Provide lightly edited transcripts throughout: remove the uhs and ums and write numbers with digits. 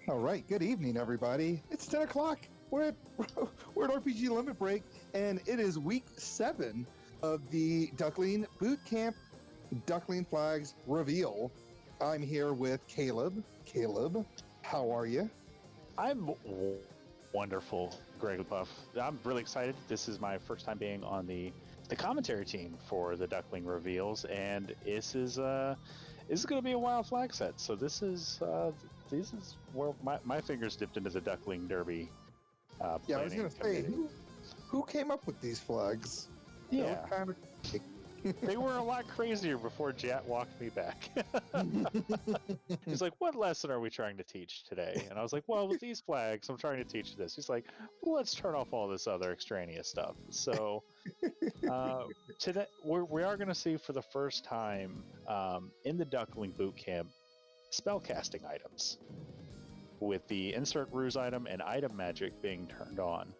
All right, good evening, everybody. It's 10 o'clock. We're at, we're at RPG Limit Break, and it is week 7 of the Duckling Boot Camp Duckling Flags Reveal. I'm here with Caleb. Caleb, how are you? I'm wonderful, Greg Buff. I'm really excited. This is my first time being on the commentary team for the Duckling Reveals, and this is going to be a wild flag set. So this is where my fingers dipped into the Duckling Derby. Yeah, I was going to say, who came up with these flags? Yeah, kind of. they were a lot crazier before Jat walked me back. He's like, "What lesson are we trying to teach today?" And I was like, "Well, with these flags, I'm trying to teach this." He's like, "Well, let's turn off all this other extraneous stuff." So today we are going to see for the first time in the Duckling Boot Camp spellcasting items, with the insert ruse item and item magic being turned on.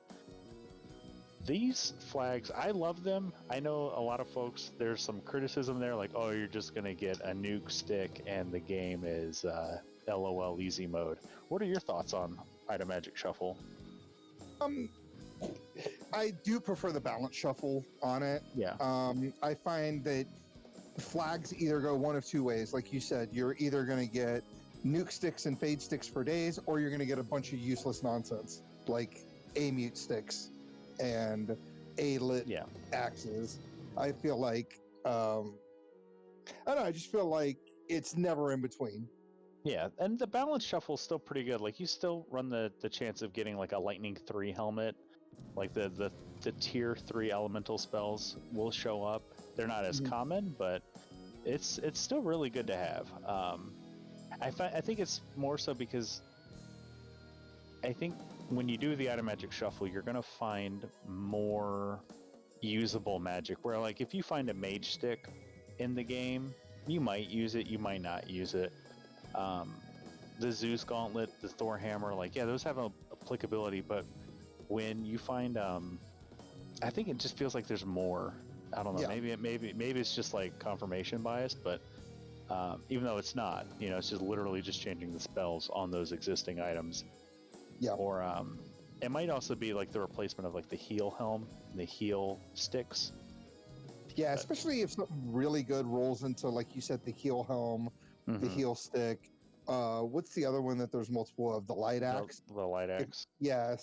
These flags, I love them. I know a lot of folks, there's some criticism there, like, oh, you're just going to get a nuke stick and the game is LOL easy mode. What are your thoughts on item magic shuffle? I do prefer the balance shuffle on it. Yeah. I find that flags either go one of two ways. Like you said, you're either going to get nuke sticks and fade sticks for days, or you're going to get a bunch of useless nonsense, like A-mute sticks and A-lit axes. I feel like, I don't know, I just feel like it's never in between. Yeah, and the balance shuffle is still pretty good. Like, you still run the chance of getting like a Lightning 3 helmet. Like the tier 3 elemental spells will show up. They're not as common, but it's still really good to have. I think it's more so because I think when you do the item magic shuffle, you're going to find more usable magic. Where, like, if you find a mage stick in the game, you might use it, you might not use it. The Zeus Gauntlet, the Thor Hammer, like, yeah, those have applicability, but when you find, I think it just feels like there's more. I don't know. Yeah. Maybe it's just like confirmation bias, but even though it's not, it's just literally just changing the spells on those existing items. Yeah. Or it might also be like the replacement of like the heal helm, and the heal sticks. Yeah, especially if something really good rolls into, like you said, the heal helm, the heal stick. What's the other one that there's multiple of? The light axe. The light axe.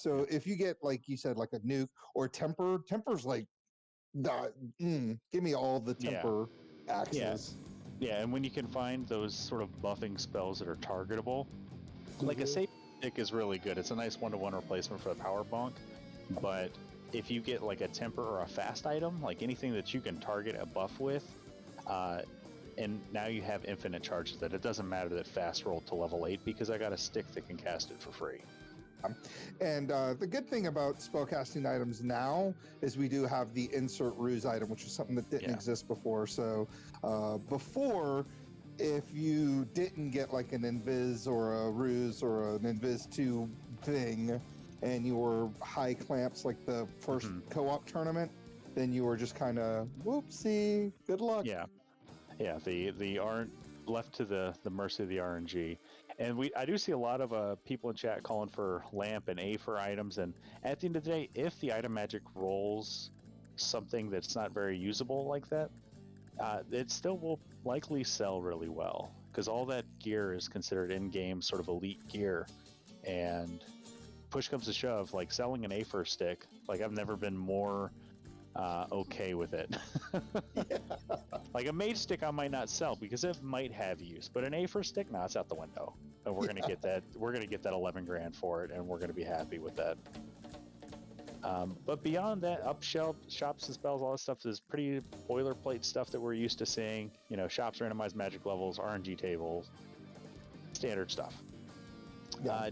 So if you get, like you said, like a nuke or temper's like, give me all the temper axes. Yeah, and when you can find those sort of buffing spells that are targetable, like a safe stick is really good. It's a nice one-to-one replacement for the power bonk, but if you get like a temper or a fast item, like anything that you can target a buff with, and now you have infinite charges, that it doesn't matter that fast rolled to level 8 because I got a stick that can cast it for free. And the good thing about spellcasting items now is we do have the insert ruse item, which is something that didn't exist before. So before, if you didn't get like an invis or a ruse or an invis 2 thing, and you were high clamps like the first co-op tournament, then you were just kind of whoopsie, good luck. Yeah, the aren't left to the mercy of the RNG. And I do see a lot of people in chat calling for lamp and Aether items, and at the end of the day, if the item magic rolls something that's not very usable like that, it still will likely sell really well, because all that gear is considered in-game sort of elite gear, and push comes to shove, like selling an Aether stick, like I've never been more okay with it. Like a mage stick I might not sell because it might have use, but an Aether stick, it's out the window, and we're gonna get that 11 grand for it, and we're gonna be happy with that. But beyond that, upshelf shops and spells, all that stuff is pretty boilerplate stuff that we're used to seeing. Shops, randomized magic levels, RNG tables, standard stuff. I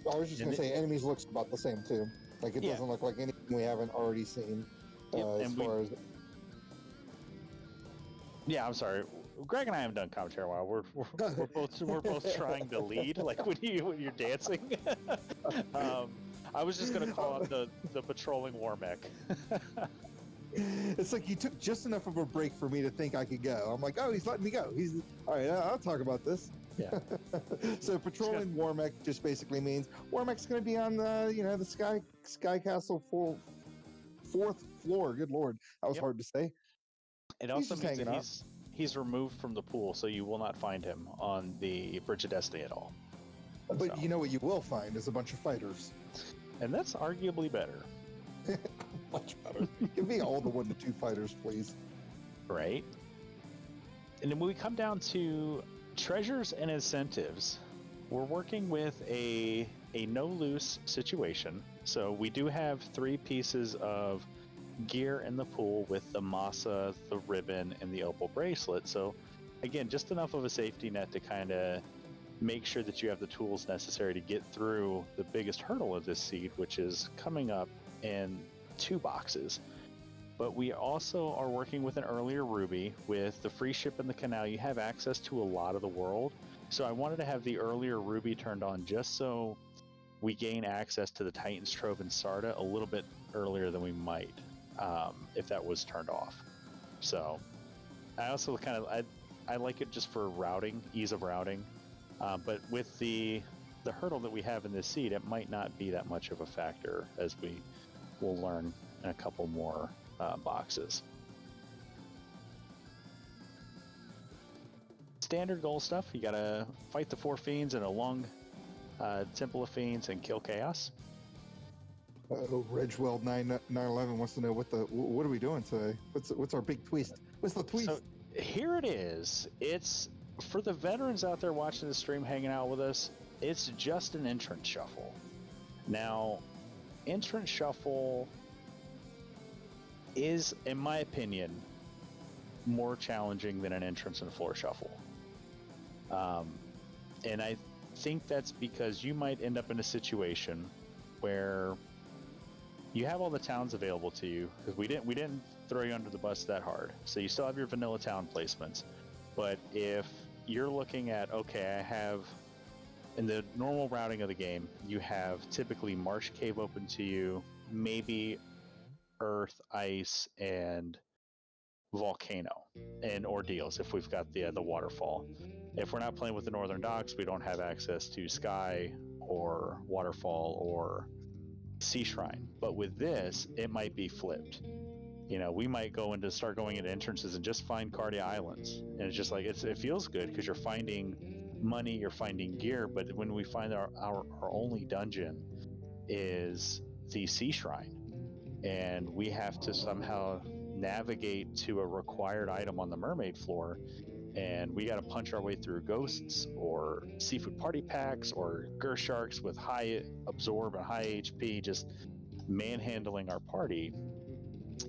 was just gonna say, enemies looks about the same too. Like, it doesn't look like anything we haven't already seen. Yeah, I'm sorry. Greg and I haven't done commentary in a while. We're both trying to lead, like when you're dancing. I was just gonna call out the patrolling war mech. It's like you took just enough of a break for me to think I could go. I'm like, oh, he's letting me go. He's all right. I'll talk about this. Yeah. So patrolling Warmech just basically means Warmech's going to be on the Sky Castle fourth floor. Good Lord, that was hard to say. It also means that he's removed from the pool, so you will not find him on the Bridge of Destiny at all. But you know what you will find is a bunch of fighters. And that's arguably better. Much better. Give me all the 1 to 2 fighters, please. Right. And then when we come down to treasures and incentives, we're working with a no-loose situation. So we do have 3 pieces of gear in the pool with the masa, the ribbon, and the opal bracelet. So again, just enough of a safety net to kind of make sure that you have the tools necessary to get through the biggest hurdle of this seed, which is coming up in 2 boxes. But we also are working with an earlier ruby. With the free ship in the canal, you have access to a lot of the world. So I wanted to have the earlier ruby turned on just so we gain access to the Titan's Trove and Sarda a little bit earlier than we might if that was turned off. So I also I like it just for routing, ease of routing. But with the hurdle that we have in this seed, it might not be that much of a factor, as we will learn in a couple more boxes. Standard goal stuff. You gotta fight the 4 fiends in a long Temple of Fiends and kill chaos. Regweld 911 wants to know what are we doing today? What's our big twist? What's the twist? So here it is. It's for the veterans out there watching the stream, hanging out with us. It's just an entrance shuffle. Now, entrance shuffle is, in my opinion, more challenging than an entrance and floor shuffle. And I think that's because you might end up in a situation where you have all the towns available to you, because we didn't throw you under the bus that hard. So you still have your vanilla town placements. But if you're looking at, okay, I have, in the normal routing of the game, you have typically Marsh Cave open to you, maybe Earth, Ice, and Volcano, and Ordeals if we've got the Waterfall. If we're not playing with the Northern Docks, we don't have access to Sky or Waterfall or Sea Shrine. But with this, it might be flipped. We might start going into entrances and just find Cardia Islands, and it's just like it feels good because you're finding money, you're finding gear. But when we find our only dungeon is the Sea Shrine, and we have to somehow navigate to a required item on the mermaid floor, and we got to punch our way through ghosts or seafood party packs or gur sharks with high absorb and high HP, just manhandling our party.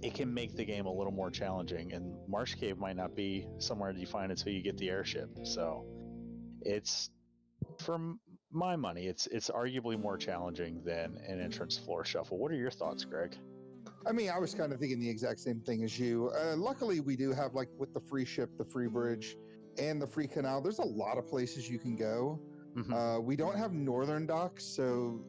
It can make the game a little more challenging, and Marsh Cave might not be somewhere you find until you get the airship. So it's, for my money, it's arguably more challenging than an entrance floor shuffle. What are your thoughts, Greg? I mean, I was kind of thinking the exact same thing as you. Luckily, we do have, like, with the free ship, the free bridge, and the free canal, there's a lot of places you can go. Mm-hmm. We don't have northern docks, so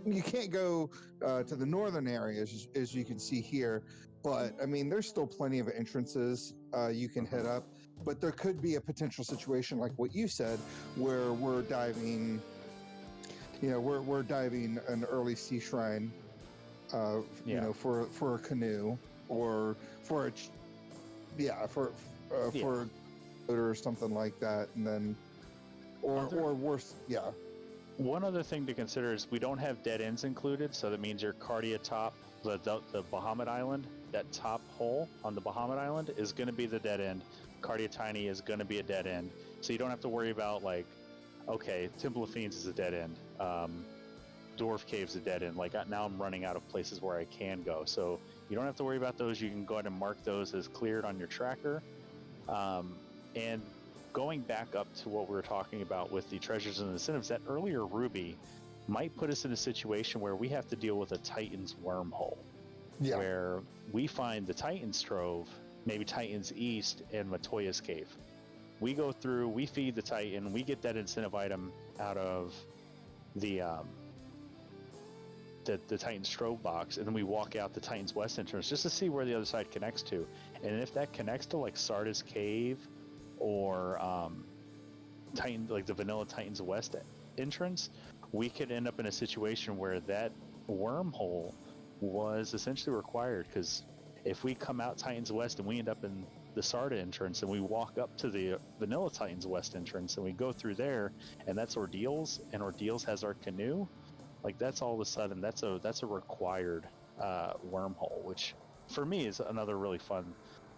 you can't go to the northern areas, as you can see here. But, I mean, there's still plenty of entrances you can hit up. But there could be a potential situation like what you said, where we're diving, we're diving an early Sea Shrine, for a canoe, or for a or something like that, and then or worse. One other thing to consider is we don't have dead ends included, so that means your Cardia top, the Bahamut Island, that top hole on the Bahamut Island is going to be the dead end. Cardia Tiny is going to be a dead end, so you don't have to worry about, like, okay, Temple of Fiends is a dead end, Dwarf Cave's a dead end. Like, now I'm running out of places where I can go, so you don't have to worry about those. You can go ahead and mark those as cleared on your tracker. And going back up to what we were talking about with the treasures and incentives, that earlier ruby might put us in a situation where we have to deal with a Titan's wormhole, where we find the Titan's Trove, maybe Titan's East, and Matoya's Cave. We go through, we feed the Titan, we get that incentive item out of the Titan's Trove box, and then we walk out the Titan's West entrance just to see where the other side connects to. And if that connects to, like, Sarda's Cave or Titan, like the vanilla Titans West entrance, we could end up in a situation where that wormhole was essentially required, because if we come out Titans West and we end up in the Sarda entrance and we walk up to the vanilla Titans West entrance and we go through there, and that's Ordeals, and Ordeals has our canoe, like that's all of a sudden that's a required wormhole, which for me is another really fun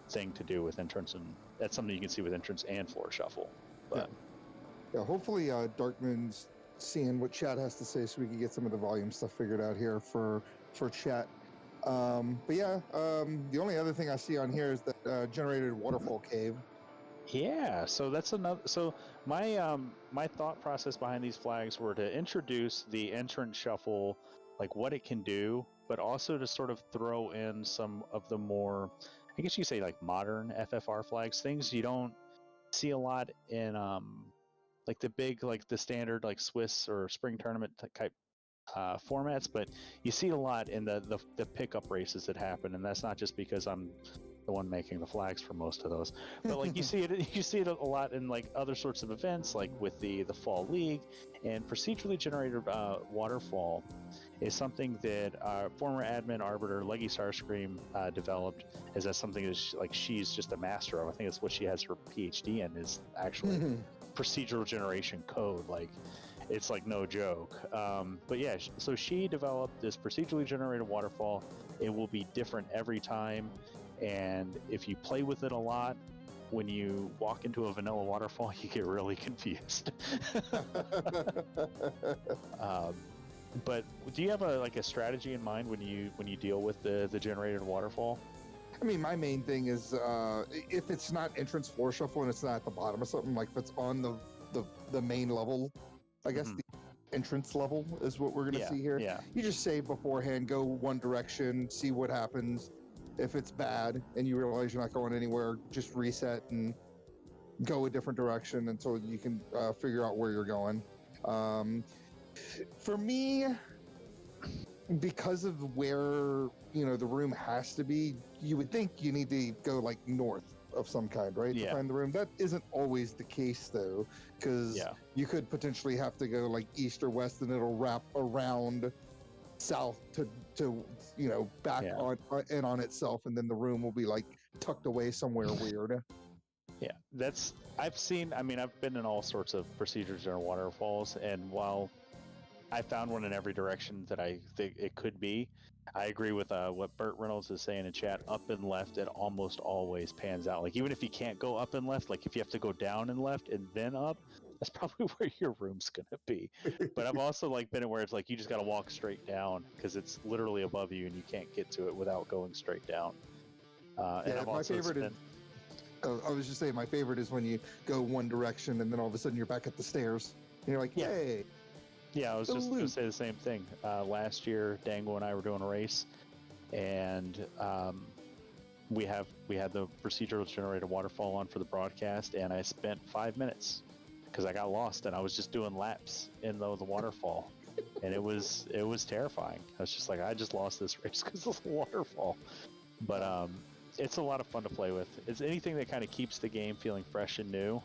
thing to do with entrance, and that's something you can see with entrance and floor shuffle. But yeah, hopefully Darkmoon's seeing what chat has to say so we can get some of the volume stuff figured out here for chat. But yeah, the only other thing I see on here is that generated waterfall cave. yeah, so that's another. So my thought process behind these flags were to introduce the entrance shuffle, like what it can do, but also to sort of throw in some of the more, I guess you say, like modern FFR flags, things you don't see a lot in like the big, like the standard, like Swiss or spring tournament type formats, but you see a lot in the pickup races that happen, and that's not just because I'm the one making the flags for most of those, but like you see it a lot in like other sorts of events, like with the fall league. And procedurally generated waterfall is something that former admin arbiter Leggy Starscream developed, as that's something that she's just a master of. I think that's what she has her PhD in, is actually procedural generation code. Like, it's like no joke. But yeah, so she developed this procedurally generated waterfall. It will be different every time, and if you play with it a lot, when you walk into a vanilla waterfall, you get really confused. But do you have a strategy in mind when you deal with the generated waterfall? I mean, my main thing is if it's not entrance floor shuffle and it's not at the bottom of something, like if it's on the main level, I guess the entrance level is what we're going to see here. Yeah. You just save beforehand, go one direction, see what happens. If it's bad and you realize you're not going anywhere, just reset and go a different direction until you can figure out where you're going. For me, because of where the room has to be, you would think you need to go like north of some kind, right, to find the room. That isn't always the case though, because you could potentially have to go like east or west, and it'll wrap around south to back on itself, and then the room will be like tucked away somewhere weird. Yeah, I've been in all sorts of procedures or waterfalls, and while I found one in every direction that I think it could be, I agree with what Burt Reynolds is saying in chat. Up and left, it almost always pans out. Like, even if you can't go up and left, like if you have to go down and left and then up, that's probably where your room's gonna be. But I've also been in where it's like you just got to walk straight down because it's literally above you and you can't get to it without going straight down. And I've also I was just saying, my favorite is when you go one direction and then all of a sudden you're back at the stairs and you're like, hey. Yeah, I was just going to say the same thing. Last year, Dango and I were doing a race, and we had the procedural generated waterfall on for the broadcast, and I spent 5 minutes because I got lost and I was just doing laps in the waterfall, and it was terrifying. I was just like, I just lost this race because of the waterfall. But it's a lot of fun to play with. It's anything that kind of keeps the game feeling fresh and new,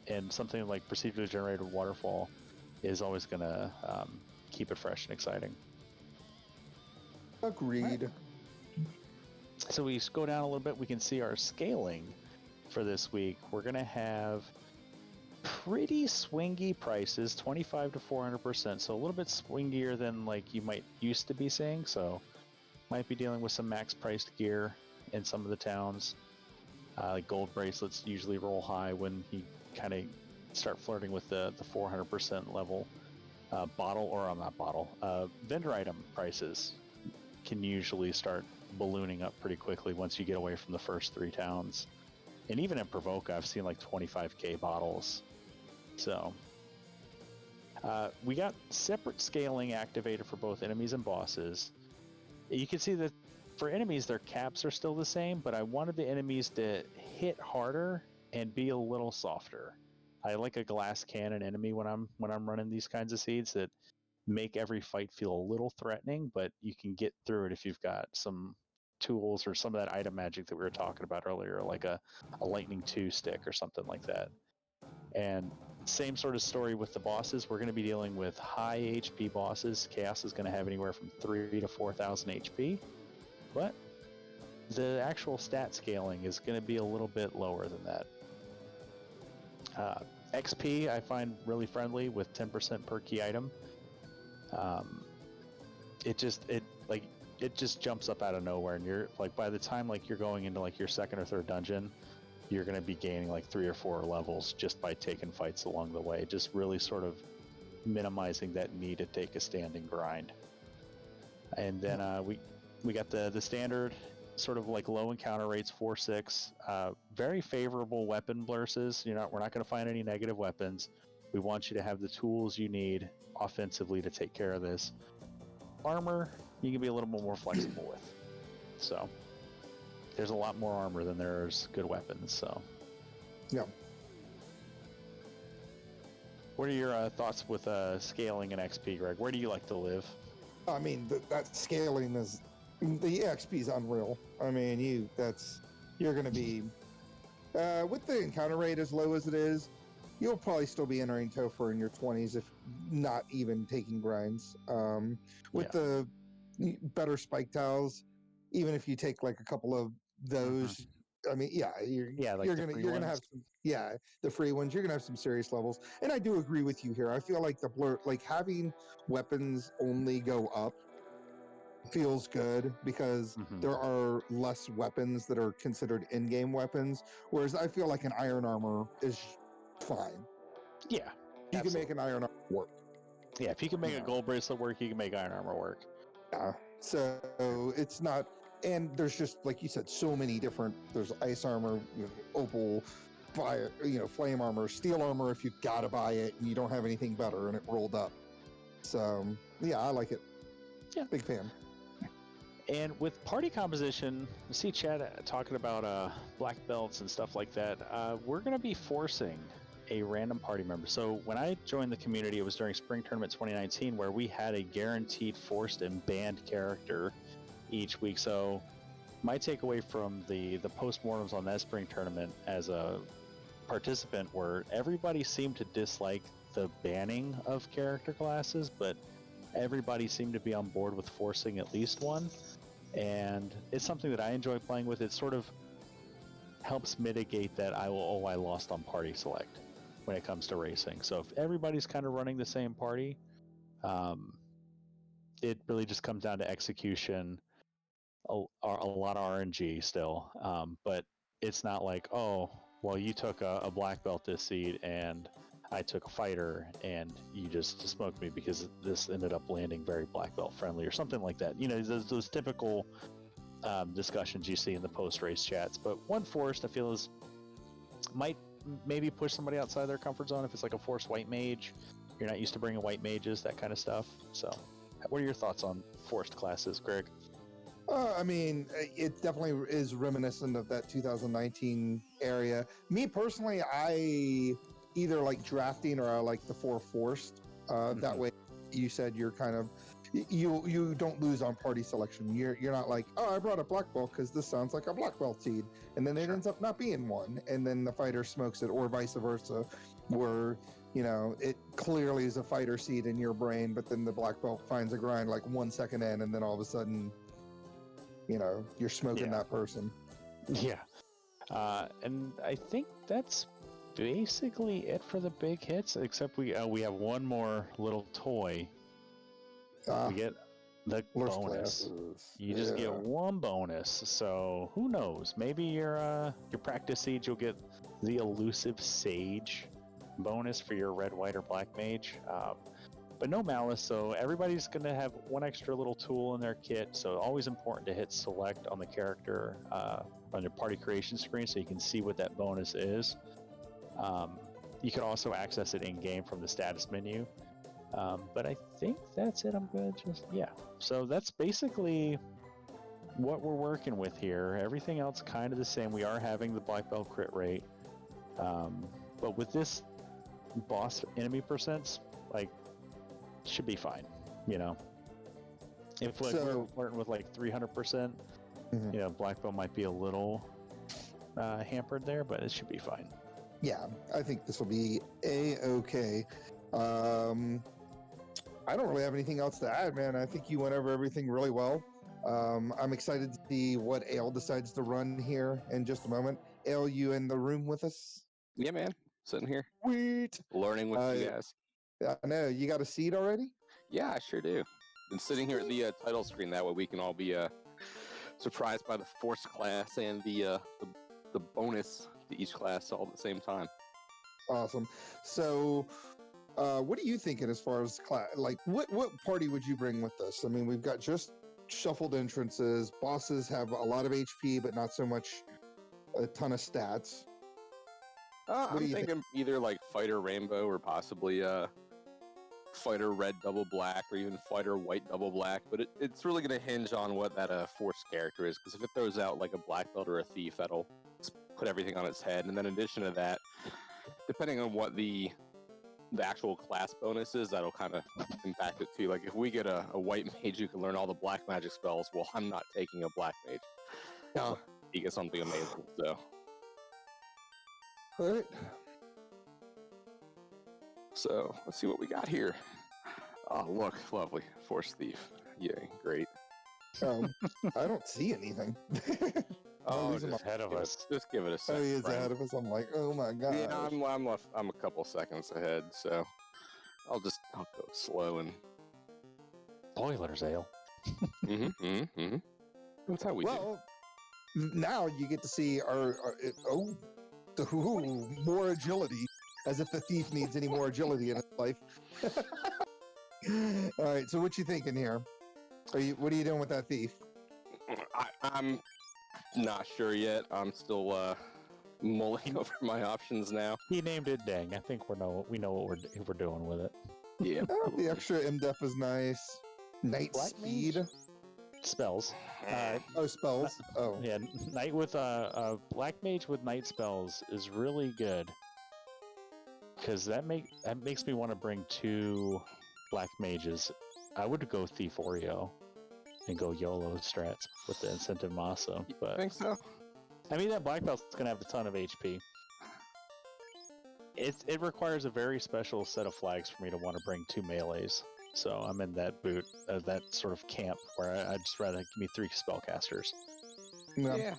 and something like procedurally generated waterfall is always going to keep it fresh and exciting. Agreed. Right. So we go down a little bit, we can see our scaling for this week. We're going to have pretty swingy prices, 25 to 400%, so a little bit swingier than you might used to be seeing. So might be dealing with some max priced gear in some of the towns. Like gold bracelets usually roll high when you kind of start flirting with the 400% level. Vendor item prices can usually start ballooning up pretty quickly once you get away from the first 3 towns. And even in Provoca, I've seen 25k bottles. So we got separate scaling activated for both enemies and bosses. You can see that for enemies, their caps are still the same, but I wanted the enemies to hit harder and be a little softer. I like a glass cannon enemy when I'm running these kinds of seeds that make every fight feel a little threatening, but you can get through it if you've got some tools or some of that item magic that we were talking about earlier, like a lightning 2 stick or something like that. And same sort of story with the bosses. We're going to be dealing with high HP bosses. Chaos is going to have anywhere from 3 to 4,000 HP, but the actual stat scaling is going to be a little bit lower than that. XP I find really friendly with 10% per key item. It just jumps up out of nowhere, and you're like, by the time like you're going into like your second or third dungeon, you're going to be gaining like 3 or 4 levels just by taking fights along the way, just really sort of minimizing that need to take a standing grind. And then we got the standard sort of like low encounter rates, 4-6, very favorable weapon blurses. We're not going to find any negative weapons. We want you to have the tools you need offensively to take care of this. Armor, you can be a little bit more flexible with. So there's a lot more armor than there's good weapons. So yeah. What are your thoughts with scaling and XP, Greg? Where do you like to live? I mean, that scaling is, the XP is unreal. I mean, you're going to be with the encounter rate as low as it is, you'll probably still be entering Topher in your 20s, if not even taking grinds. With the better spike tiles, even if you take like a couple of those, I mean, you're gonna have some, the free ones. You're gonna have some serious levels. And I do agree with you here. I feel like the blur, like having weapons only go up, feels good because there are less weapons that are considered in-game weapons. Whereas I feel like an iron armor is fine. Yeah, you can make an iron armor work. Yeah, if you can make a gold bracelet work, you can make iron armor work. Yeah, so it's not, and there's just, like you said, so many different, there's ice armor, opal, fire, flame armor, steel armor if you gotta buy it and you don't have anything better and it rolled up. So yeah, I like it. Yeah, big fan. And with party composition, you see Chad talking about black belts and stuff like that. We're going to be forcing a random party member. So when I joined the community, it was during Spring Tournament 2019, where we had a guaranteed forced and banned character each week. So my takeaway from the postmortems on that Spring Tournament as a participant were everybody seemed to dislike the banning of character classes, but everybody seemed to be on board with forcing at least one. And it's something that I enjoy playing with. It sort of helps mitigate that I lost on party select when it comes to racing. So if everybody's kind of running the same party, it really just comes down to execution, a lot of RNG still. But it's not like, oh, well, you took a black belt this seed and I took a fighter and you just smoked me because this ended up landing very black belt friendly or something like that. Those typical discussions you see in the post-race chats. But one forced, I feel, might maybe push somebody outside their comfort zone if it's like a forced white mage. You're not used to bringing white mages, that kind of stuff. So what are your thoughts on forced classes, Greg? I mean, it definitely is reminiscent of that 2019 area. Me personally, I either like drafting or I like the 4 forced. That way, you said you're kind of, you don't lose on party selection. You're not like, oh, I brought a black belt because this sounds like a black belt seed, and then it ends up not being one, and then the fighter smokes it, or vice versa, where it clearly is a fighter seed in your brain, but then the black belt finds a grind like 1 second in, and then all of a sudden, you're smoking that person. Yeah. And I think that's basically it for the big hits, except we have one more little toy. We get the bonus. Classes. You just get one bonus. So who knows? Maybe your practice siege, you'll get the elusive sage bonus for your red, white, or black mage. But no malice, so everybody's going to have one extra little tool in their kit. So always important to hit select on the character on your party creation screen so you can see what that bonus is. You can also access it in game from the status menu. But I think that's it. I'm good. So that's basically what we're working with here. Everything else kind of the same. We are having the black belt crit rate, but with this boss enemy percents, like, should be fine. If we're flirting with like 300%, black belt might be a little hampered there, but it should be fine. Yeah, I think this will be a-okay. I don't really have anything else to add, man. I think you went over everything really well. I'm excited to see what Ale decides to run here in just a moment. Ale, you in the room with us? Yeah, man. Sitting here. Sweet. Learning with you guys. I know. You got a seat already? Yeah, I sure do. Been sitting here at the title screen. That way we can all be surprised by the Force class and the bonus to each class all at the same time. Awesome. So, what are you thinking as far as class? Like, what party would you bring with this? I mean, we've got just shuffled entrances. Bosses have a lot of HP, but not so much a ton of stats. I'm thinking either like Fighter Rainbow or possibly Fighter Red Double Black or even Fighter White Double Black. But it's really going to hinge on what that Force character is. Because if it throws out like a Black Belt or a Thief, that'll put everything on its head. And then in addition to that, depending on what the actual class bonus is, that'll kind of impact it too. Like if we get a white mage who can learn all the black magic spells, well, I'm not taking a black mage. No. He gets something amazing. So. All right. So let's see what we got here. Oh, look, lovely Force Thief. Yay, great. I don't see anything. Oh, just ahead of us. Just give it a second. Oh, he is ahead of us. I'm like, oh my god. Yeah, I'm a couple seconds ahead, so I'll go slow and. Spoilers, Ale. That's how we do. Now you get to see our more agility, as if the thief needs any more agility in his life. All right, so what you thinking here? What are you doing with that thief? I'm not sure yet. I'm still mulling over my options now. He named it Dang. I think we know what we're doing with it. Yeah. The extra MDef is nice. Night Black speed. Mage? Spells. Spells. Oh. Yeah, Night with a Black Mage with Night spells is really good. Because that makes me want to bring 2 Black Mages. I would go Thief Oreo and go YOLO strats with the incentive Masa. But I think so. I mean, that Black Belt's going to have a ton of HP. It requires a very special set of flags for me to want to bring 2 melees. So I'm in that that sort of camp where I'd just rather give me 3 spellcasters. Yeah.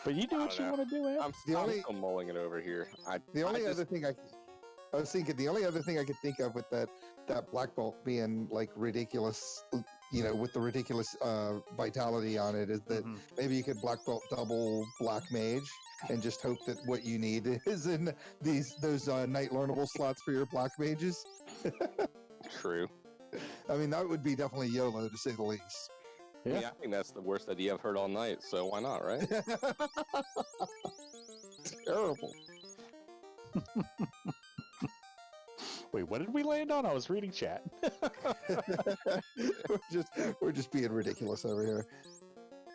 But you do what you want to do, man. I'm still mulling it over here. The only other thing I could think of with that black belt being like ridiculous, with the ridiculous vitality on it, is that maybe you could black belt double black mage and just hope that what you need is in those night learnable slots for your black mages. True. I mean, that would be definitely YOLO to say the least. Yeah, I think that's the worst idea I've heard all night, so why not, right? It's terrible. Wait, what did we land on? I was reading chat. we're just being ridiculous over here.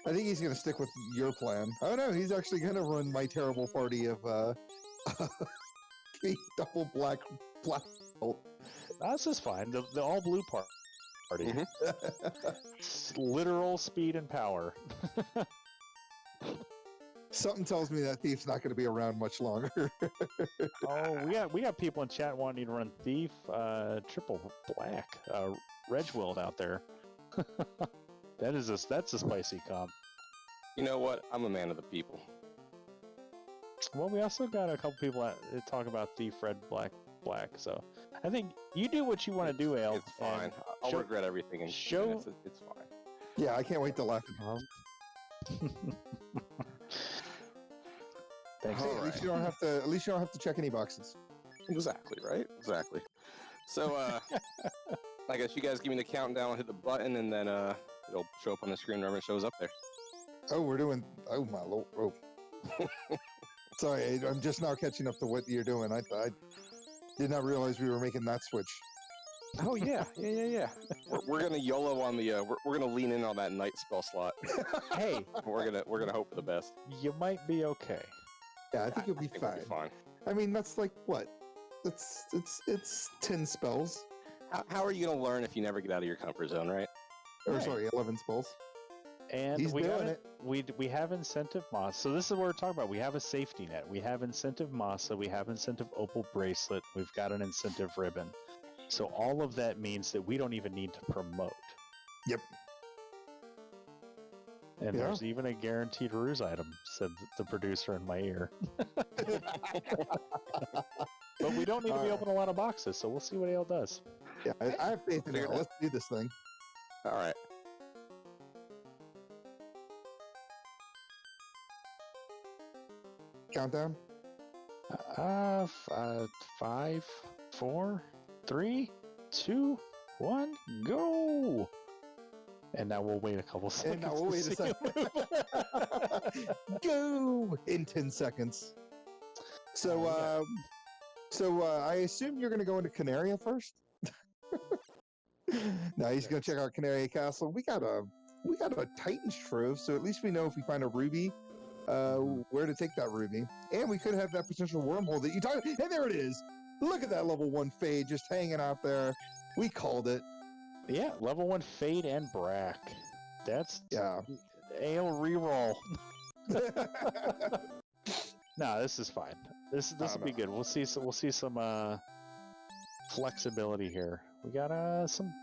I think he's going to stick with your plan. Oh no, he's actually going to run my terrible party of double black belt. This is fine. The all blue party. Literal speed and power. Something tells me that thief's not going to be around much longer. we got people in chat wanting to run Thief, triple black, Regwild out there. That's a spicy comp. You know what? I'm a man of the people. Well, we also got a couple people that talk about Thief, Red, Black. So I think you do what you want to do, Ale. It's fine. I'll regret everything in 2 minutes. It's fine. Yeah, I can't wait to laugh at Thanks. Hey, at least you don't have to check any boxes. Exactly, right? Exactly. So I guess you guys give me the countdown, I'll hit the button, and then it'll show up on the screen whenever it shows up there. Oh, we're doing... Oh, my Lord. Oh. Sorry, I'm just now catching up to what you're doing. I did not realize we were making that switch. Oh, yeah. We're going to YOLO on the... we're going to lean in on that night spell slot. Hey. We're gonna hope for the best. You might be okay. Yeah, I think you'll be fine. I mean, that's like, what? It's 10 spells. How are you going to learn if you never get out of your comfort zone, right? Or, sorry, 11 spells. And He's we doing it. We have incentive moss. So this is what we're talking about. We have a safety net. We have incentive mossa. We have incentive opal bracelet. We've got an incentive ribbon. So all of that means that we don't even need to promote. Yep. And there's even a guaranteed ruse item, said the producer in my ear. But we don't need to be opening a lot of boxes, so we'll see what Ale does. Yeah, I have faith in it. Let's do this thing. All right. Countdown. 5, 4, 3, 2, 1, go! And now we'll wait a couple seconds. And now we'll wait a second. Go in 10 seconds. So, I assume you're going to go into Canaria first. No, he's going to check out Canaria Castle. We got a Titan's Trove, so at least we know if we find a ruby, where to take that ruby. And we could have that potential wormhole that you talked. And there it is. Look at that level 1 fade just hanging out there. We called it. Yeah, level 1 fade and brack. That's Ale reroll. No, this is fine. This will be good. We'll see some flexibility here. We got some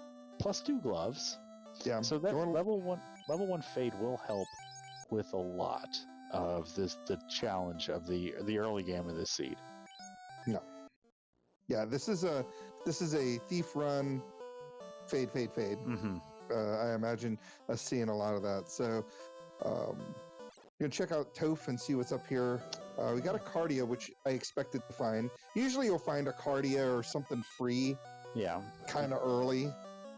+2 gloves. Yeah. So that level one fade will help with a lot of the challenge of the early game of this seed. No. Yeah, this is a thief run fade. Mm-hmm. I imagine us seeing a lot of that. So you're gonna check out Toph and see what's up here. We got a Cardia, which I expected to find. Usually you'll find a Cardia or something free. Yeah. Kind of early.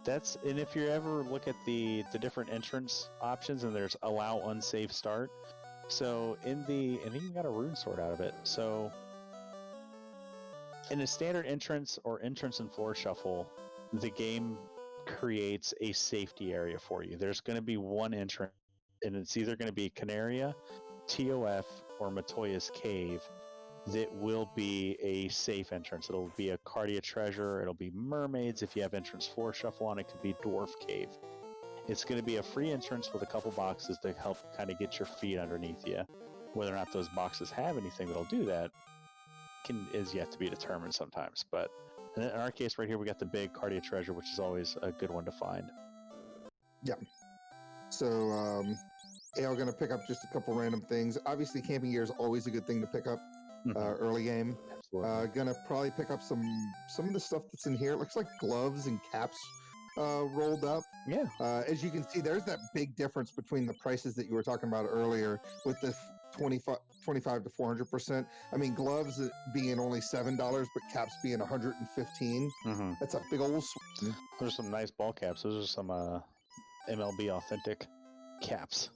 And if you ever look at the different entrance options, and there's allow unsafe start. So and you got a rune sword out of it. So in a standard entrance or entrance and floor shuffle, the game creates a safety area for you. There's going to be one entrance, and it's either going to be Canaria, TOF, or Matoya's Cave that will be a safe entrance. It'll be a Cardia Treasure, it'll be Mermaids. If you have entrance floor shuffle on, it could be Dwarf Cave. It's going to be a free entrance with a couple boxes to help kind of get your feet underneath you. Whether or not those boxes have anything that'll do that is yet to be determined sometimes. But in our case right here, we got the big Cardia Treasure, which is always a good one to find. Yeah. So, Ale going to pick up just a couple random things. Obviously, camping gear is always a good thing to pick up early game. Absolutely. Going to probably pick up some of the stuff that's in here. It looks like gloves and caps rolled up. Yeah. As you can see, there's that big difference between the prices that you were talking about earlier with the 25 to 400%. I mean, gloves being only $7, but caps being $115. Mm-hmm. That's a big old swing. There's some nice ball caps. Those are some MLB authentic caps.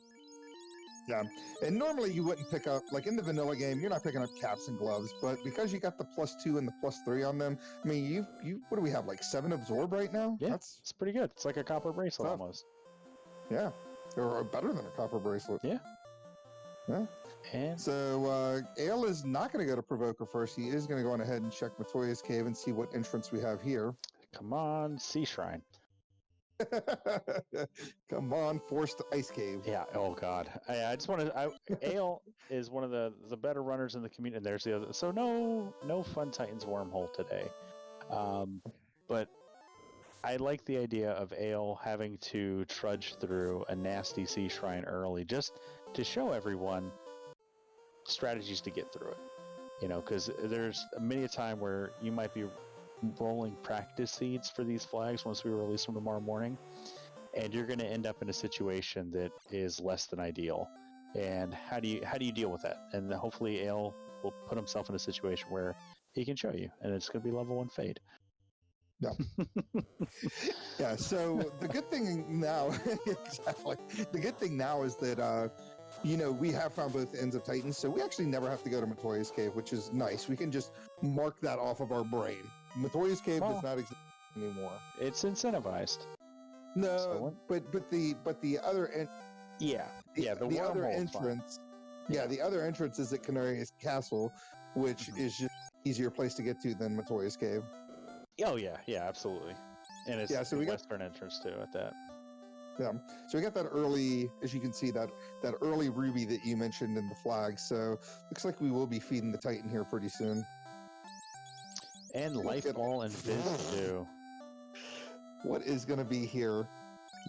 Yeah, and normally you wouldn't pick up, like in the vanilla game, you're not picking up caps and gloves, but because you got the +2 and the +3 on them, I mean, you what do we have, like 7 absorb right now? Yeah, it's pretty good. It's like a copper bracelet almost. Yeah, or better than a copper bracelet. Yeah. Yeah. And so Ale is not going to go to Provoker first. He is going to go on ahead and check Matoya's Cave and see what entrance we have here. Come on, Sea Shrine. Come on, forced ice cave. Yeah. Oh God. I just want to. Ale is one of the better runners in the community, and there's the other. So no Fun Titans wormhole today. But I like the idea of Ale having to trudge through a nasty Sea Shrine early, just to show everyone strategies to get through it. You know, because there's many a time where you might be rolling practice seeds for these flags once we release them tomorrow morning, and you're going to end up in a situation that is less than ideal. And how do you deal with that? And hopefully Ale will put himself in a situation where he can show you, and it's going to be level 1 fade. Yeah. Yeah. So the good thing now, exactly. The good thing now is that we have found both ends of Titans, so we actually never have to go to Matoya's Cave, which is nice. We can just mark that off of our brain. Matoya's Cave does not exist anymore. It's incentivized. No, but the other end. Yeah. The other entrance. Yeah, the other entrance is at Canaria's Castle, which is just easier place to get to than Matoya's Cave. Oh yeah, absolutely. And it's so we western entrance too at that. Yeah. So we got that early, as you can see, that early ruby that you mentioned in the flag. So looks like we will be feeding the Titan here pretty soon. And Life Ball and Fizz too. What is going to be here?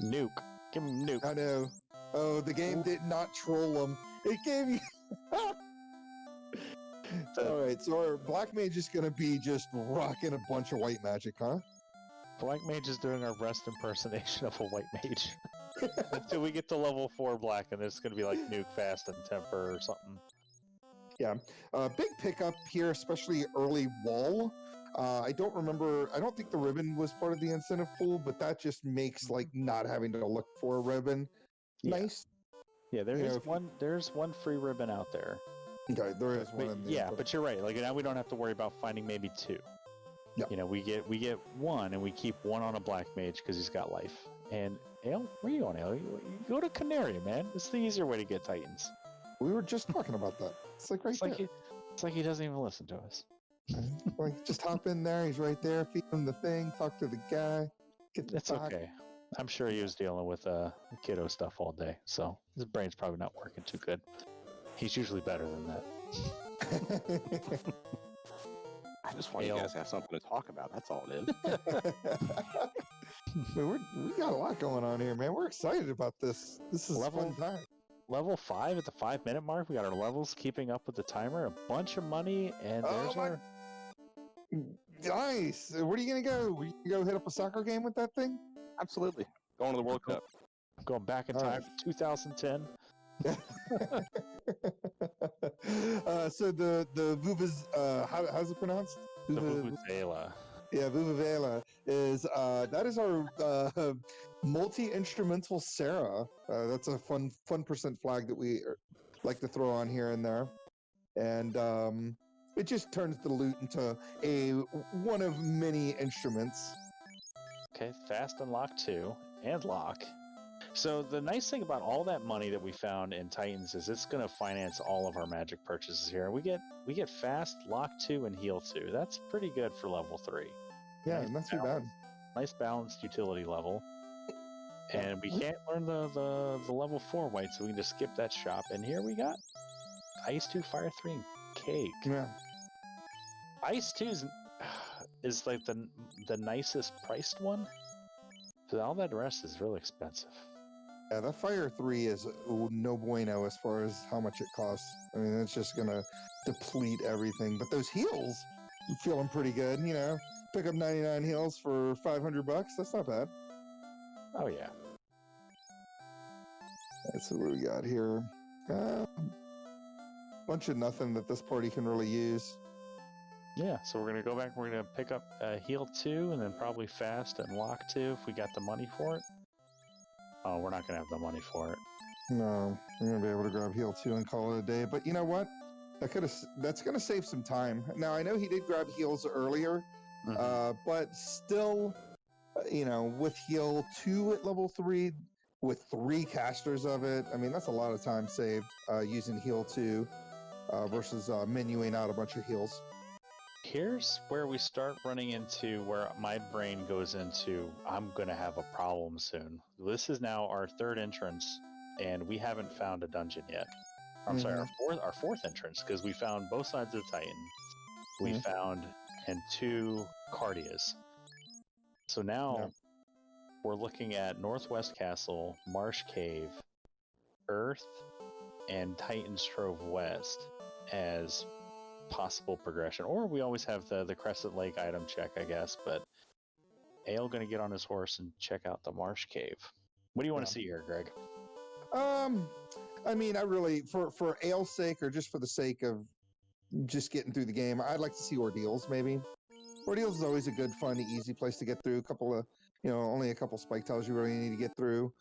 Nuke. Give him Nuke. I know. Oh, the game did not troll him. It gave you... All right, so our Black Mage is going to be just rocking a bunch of white magic, huh? Black Mage is doing our best impersonation of a white mage. Until we get to level 4 Black, and it's going to be like Nuke, Fast, and Temper or something. Yeah. Big pickup here, especially early wall. I don't think the ribbon was part of the incentive pool, but that just makes like not having to look for a ribbon nice. Yeah, there's one free ribbon out there. Okay, there is one in there. But you're right. Like now we don't have to worry about finding maybe 2. Yeah. You know, we get 1 and we keep 1 on a Black Mage because he's got life. And Ale, where you going, Ale? You go to Canary, man. It's the easier way to get Titans. We were just talking about that. It's like right there. It's like he doesn't even listen to us. Like just hop in there. He's right there. Feed him the thing. Talk to the guy. It's okay. I'm sure he was dealing with kiddo stuff all day, so his brain's probably not working too good. He's usually better than that. I just want you guys to have something to talk about. That's all it is. Man, we got a lot going on here, man. We're excited about this. This is a fun time. Level 5 at the 5-minute mark. We got our levels keeping up with the timer. A bunch of money, and there's our... Nice. Where are you going to go? You go hit up a soccer game with that thing? Absolutely. Going to the World Cup. I'm going back in time to 2010. So the Vuvuz, how's it pronounced? The Vuvuzela. Yeah, Vuvuzela is that is our multi-instrumental Sarah. That's a fun percent flag that we like to throw on here and there, and it just turns the lute into one of many instruments. Okay, Fast Unlock 2 and Lock. So the nice thing about all that money that we found in Titans is it's going to finance all of our magic purchases here. We get Fast, Lock 2, and Heal 2. That's pretty good for level 3. Yeah, nice, not too bad. Nice balanced utility level. And we can't learn the level 4 white, so we can just skip that shop. And here we got Ice 2, Fire 3, and Cake. Yeah. Ice 2 is like the nicest priced one. So all that rest is really expensive. Yeah, that Fire 3 is no bueno as far as how much it costs. I mean, it's just going to deplete everything. But those heals, I'm feeling pretty good, you know. Pick up 99 heals for $500. That's not bad. Oh, yeah. Let's see what we got here. Bunch of nothing that this party can really use. Yeah, so we're going to go back. We're going to pick up Heal 2 and then probably Fast and Lock 2 if we got the money for it. Oh, we're not going to have the money for it. No, we're going to be able to grab Heal 2 and call it a day. But you know what? That's going to save some time. Now, I know he did grab heals earlier, but still, you know, with Heal 2 at level 3, with 3 casters of it, I mean, that's a lot of time saved using Heal 2 versus menuing out a bunch of heals. Here's where we start running into where my brain goes into, I'm going to have a problem soon. This is now our 3rd entrance, and we haven't found a dungeon yet. I'm sorry, our fourth entrance, because we found both sides of the Titan. We found, and 2 Cardias. So now we're looking at Northwest Castle, Marsh Cave, Earth, and Titan's Trove West as possible progression, or we always have the Crescent Lake item check, I guess. But Ale gonna get on his horse and check out the Marsh Cave. What do you want to see here, Greg? I mean, I really, for Ale's sake, or just for the sake of just getting through the game, I'd like to see Ordeals. Maybe Ordeals is always a good, fun, easy place to get through. Only a couple spike tiles you really need to get through.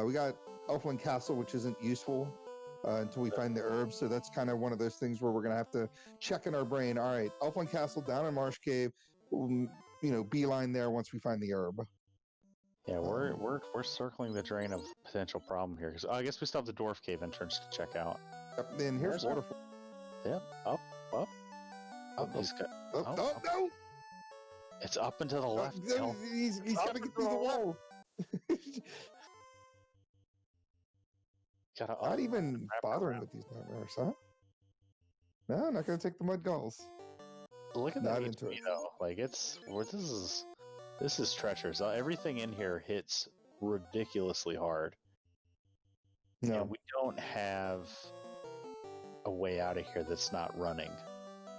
We got Elfland Castle, which isn't useful until we find the herbs. So that's kind of one of those things where we're going to have to check in our brain. All right, Elfland Castle down in Marsh Cave, beeline there once we find the herb. Yeah, we're circling the drain of potential problem here. Because I guess we still have the Dwarf Cave entrance to check out. Yep, then here's Waterfall. Yep, up. He's got. No! It's up and to the left. He's got to get through the wall. Gotta Not even wrap bothering around. with these nightmares, huh? No, not gonna take the mud galls. Look at Not that into HP it. though. Like this is treacherous. Everything in here hits ridiculously hard. No. And we don't have a way out of here that's not running.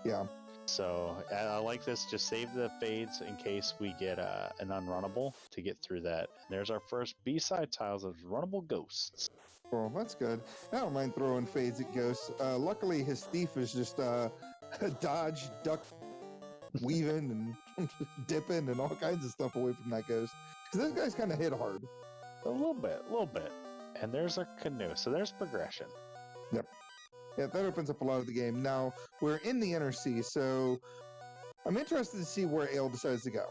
Yeah. So I like this. Just save the fades in case we get an unrunnable to get through that. And there's our first B-side tiles of runnable ghosts. Well, that's good. I don't mind throwing fades at ghosts. Luckily, his thief is just dodge, duck, weaving, and dipping, and all kinds of stuff away from that ghost. Because this guy's kind of hit hard. A little bit. And there's our canoe. So there's progression. Yep. Yeah, that opens up a lot of the game. Now, we're in the inner sea, so I'm interested to see where Ale decides to go.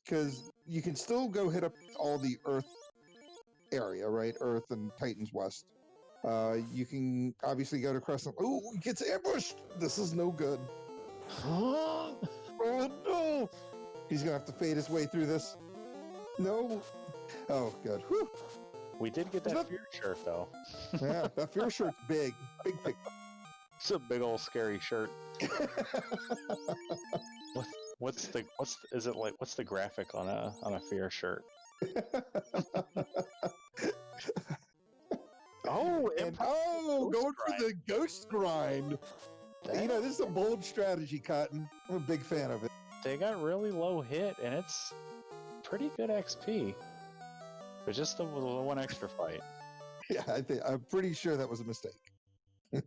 Because you can still go hit up all the Earth area, right? Earth and Titan's West. You can obviously go to Crescent. Ooh, he gets ambushed! This is no good. Oh, no! He's going to have to fade his way through this. No. Oh, good. Whew. We did get that fear shirt, though. Yeah, that fear shirt's big. Big. It's a big old scary shirt. What's the graphic on a fear shirt? Going for the ghost grind. You know, this is a bold strategy, Cotton. I'm a big fan of it. They got really low hit, and it's pretty good XP. But just the one extra fight. Yeah, I'm pretty sure that was a mistake. No,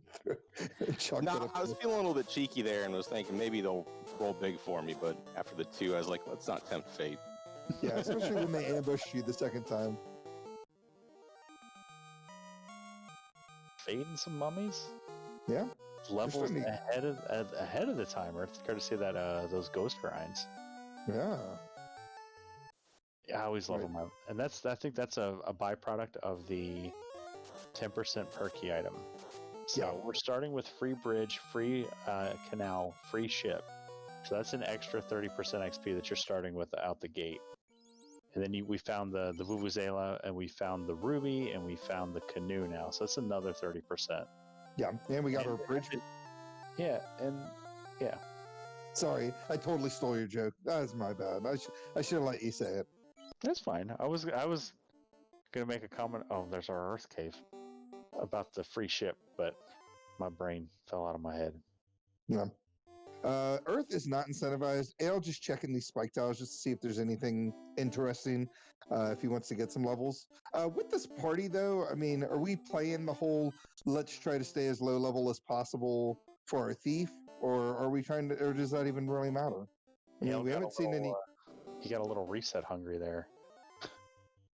I was feeling a little bit cheeky there and was thinking maybe they'll roll big for me, but after the 2, I was like, let's not tempt fate. Yeah, especially when they ambush you the second time. Fading some mummies? Yeah. Levels ahead of the timer, courtesy of that those ghost grinds. Yeah. I always love them, and I think that's a byproduct of the 10% perky item. So we're starting with free bridge, free canal, free ship. So that's an extra 30% XP that you're starting with out the gate. And then we found the Vuvuzela, and we found the Ruby, and we found the Canoe now. So that's another 30%. Yeah, and we got our bridge. Yeah. Sorry, I totally stole your joke. That was my bad. I should have let you say it. That's fine. I was gonna make a comment. Oh, there's our Earth Cave about the free ship, but my brain fell out of my head. Yeah. Earth is not incentivized. Ale just checking these spike tiles just to see if there's anything interesting. If he wants to get some levels. With this party, though, I mean, are we playing the whole let's try to stay as low level as possible for our thief, or are we trying to, or does that even really matter? I mean, we haven't seen any. You got a little reset hungry there.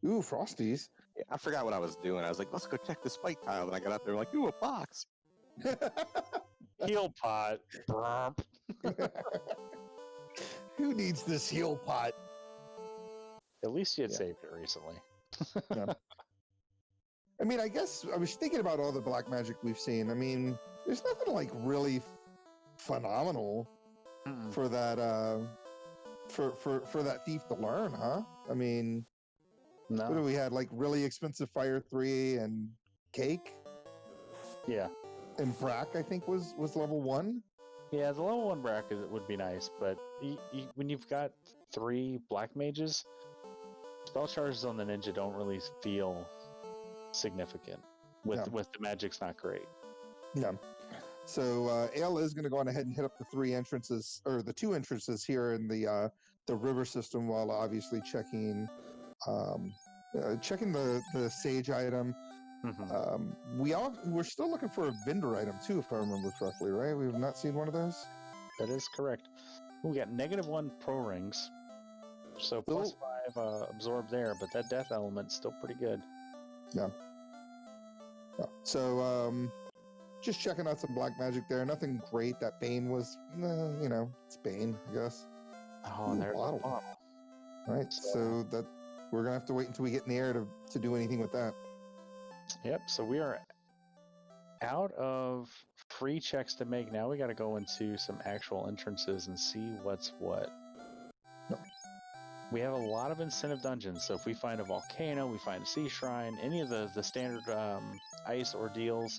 Ooh, Frosties. Yeah, I forgot what I was doing. I was like, let's go check the spike tile. And I got out there like, ooh, a box. Heal pot. Who needs this heal pot? At least you had saved it recently. Yeah. I mean, I guess I was thinking about all the black magic we've seen. I mean, there's nothing like really phenomenal for that for that thief to learn, huh? I mean, no. What do we had? Like really expensive Fire 3 and Cake? Yeah. And Brack, I think, was level 1. Yeah, the level 1 Brack would be nice, but when you've got 3 black mages, spell charges on the ninja don't really feel significant. With the magic's not great. Yeah. So Ale is going to go on ahead and hit up the 3 entrances, or the 2 entrances here in the river system, while obviously checking the sage item. We're still looking for a vendor item too, if I remember correctly, right? We have not seen one of those. That is correct. We got -1 pro rings, so +5 absorb there, but that death element's still pretty good. Yeah. So just checking out some black magic there. Nothing great. That Bane was, it's Bane, I guess. Oh, and there's a bottle. All right, so that we're gonna have to wait until we get in the air to do anything with that. Yep. So we are out of free checks to make. Now we got to go into some actual entrances and see what's what. we have a lot of incentive dungeons. So if we find a volcano, we find a sea shrine, any of the standard ice ordeals,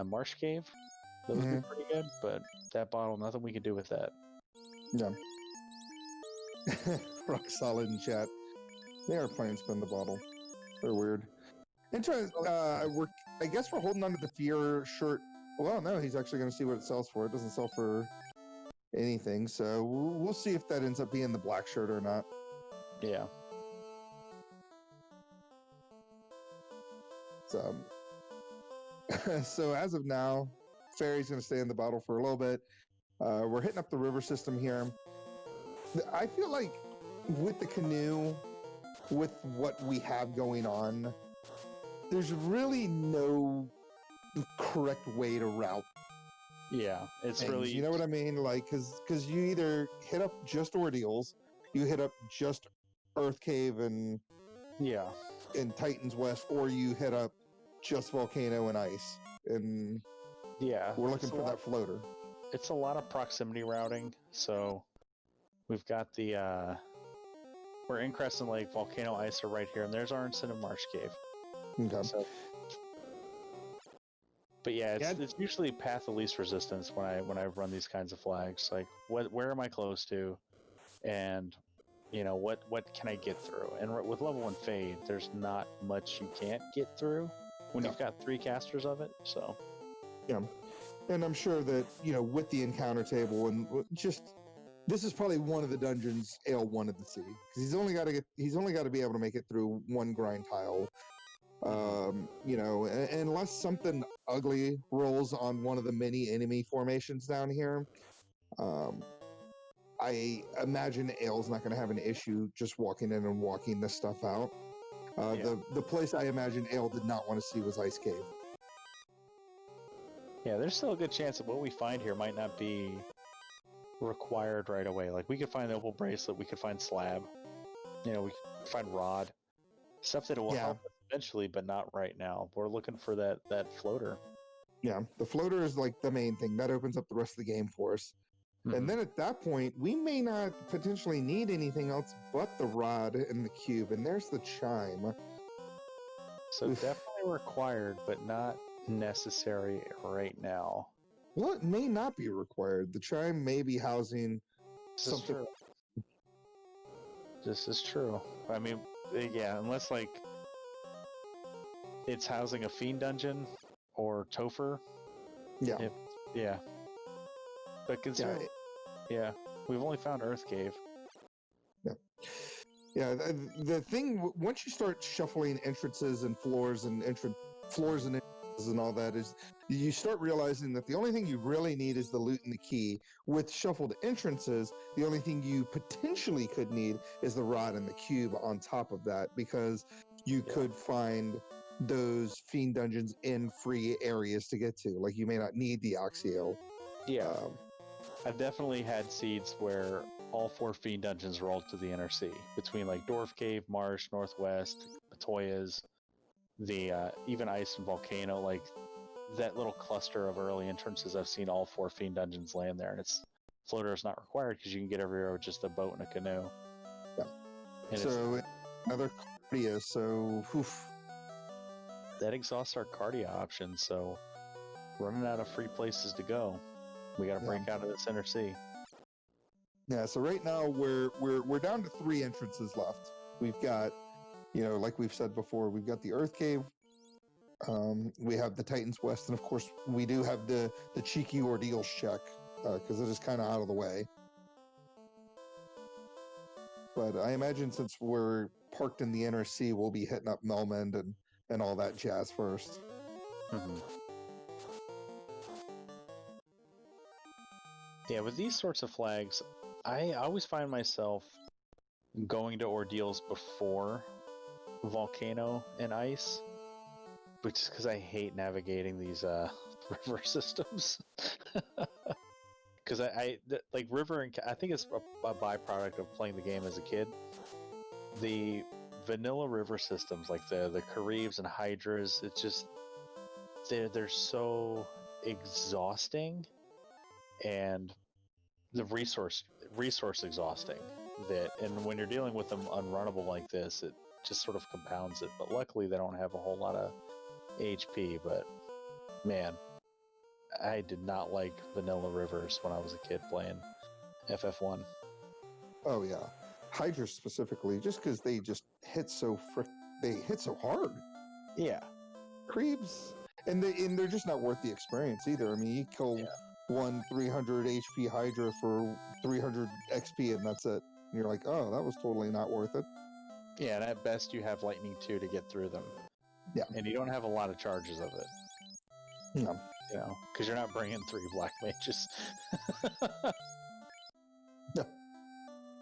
marsh cave, those would be pretty good. But that bottle, nothing we can do with that. Yeah. Rock solid in chat. They are playing spin the bottle. They're weird. Interesting. I guess we're holding on to the fear shirt. Well, no, he's actually going to see what it sells for. It doesn't sell for anything, so we'll see if that ends up being the black shirt or not. Yeah. So, so as of now, Fairy's going to stay in the bottle for a little bit. We're hitting up the river system here. I feel like with the canoe, with what we have going on, there's really no correct way to route. Yeah, it's things. really, You know what I mean? Like, because you either hit up just ordeals, you hit up just Earth Cave and Titan's West, or you hit up just volcano and ice. And we're looking for that floater. It's a lot of proximity routing. So we've got the we're in Crescent Lake, volcano, ice are right here, and there's our incentive marsh cave. Okay. So, but yeah, it's usually path of least resistance when I run these kinds of flags. Like, where am I close to, and what can I get through? And with level 1 Fade, there's not much you can't get through when you've got 3 casters of it. So yeah, and I'm sure that with the encounter table and just this is probably one of the dungeons Ale wanted to see because he's only got to be able to make it through 1 grind tile. Unless something ugly rolls on one of the many enemy formations down here, I imagine Ale's not going to have an issue just walking in and walking this stuff out. The place I imagine Ale did not want to see was Ice Cave. Yeah, there's still a good chance that what we find here might not be required right away. Like, we could find the Opal Bracelet, we could find Slab, we could find Rod. Stuff that will help us eventually, but not right now. We're looking for that floater. Yeah, the floater is like the main thing. That opens up the rest of the game for us. Mm-hmm. And then at that point, we may not potentially need anything else but the rod and the cube. And there's the chime. So definitely required, but not necessary right now. Well, it may not be required. The chime may be housing something. This is true. I mean, yeah, unless like it's housing a fiend dungeon or Topher. Yeah. But consider, we've only found Earth Cave. Yeah. The thing once you start shuffling entrances and floors and floors and entrances and all that is you start realizing that the only thing you really need is the loot and the key. With shuffled entrances, the only thing you potentially could need is the rod and the cube on top of that, because you could find those fiend dungeons in free areas to get to. Like, you may not need the Oxio. Yeah. I've definitely had seeds where all 4 fiend dungeons rolled to the inner sea between like Dwarf Cave, Marsh, Northwest, Matoyas, the even Ice and Volcano. Like, that little cluster of early entrances, I've seen all 4 fiend dungeons land there, and it's floater is not required because you can get everywhere with just a boat and a canoe. Yeah. And so another cardia. So that exhausts our cardia options. So running out of free places to go. We got to break out of this inner sea. Yeah, so right now we're down to 3 entrances left. We've got, like we've said before, we've got the Earth Cave, we have the Titan's West, and of course we do have the cheeky ordeals check, because it is kind of out of the way. But I imagine since we're parked in the inner sea, we'll be hitting up Melmond and all that jazz first. Mm-hmm. Yeah, with these sorts of flags, I always find myself going to ordeals before Volcano and Ice, which is because I hate navigating these river systems. Because I like river, and I think it's a byproduct of playing the game as a kid. The vanilla river systems, like the Caribs and Hydras, it's just they're so exhausting. And the resource exhausting. Vit, and when you're dealing with them unrunnable like this, it just sort of compounds it. But luckily, they don't have a whole lot of HP. But man, I did not like vanilla rivers when I was a kid playing FF1. Oh yeah, Hydra specifically, just because they just hit so they hit so hard. Yeah, Creeps, and they're just not worth the experience either. I mean, you kill one 300 HP Hydra for 300 XP, and that's it. And you're like, oh, that was totally not worth it. Yeah, and at best you have Lightning 2 to get through them. Yeah. And you don't have a lot of charges of it. No. You know, because you're not bringing 3 Black Mages. No.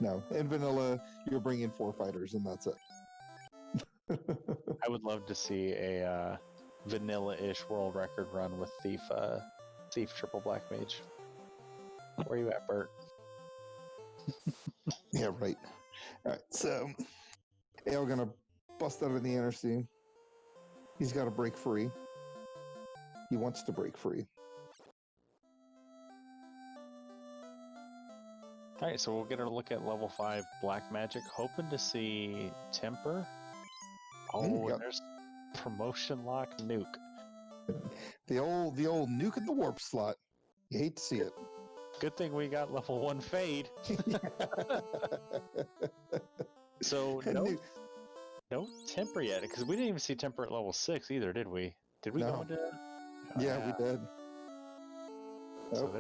No. In vanilla, you're bringing 4 fighters, and that's it. I would love to see a vanilla-ish world record run with Thief Triple Black Mage. Where you at, Bert? Yeah, right. All right, so Ale gonna bust out of the inner seam. He's got to break free. He wants to break free. All right, so we'll get a look at level 5 Black Magic, hoping to see Temper. Oh, and there's promotion lock nuke. The old nuke in the warp slot. You hate to see it. Good thing we got level 1 Fade. So no Temper yet, because we didn't even see Temper at level 6 either, did we? Did we go into? Yeah, we did. So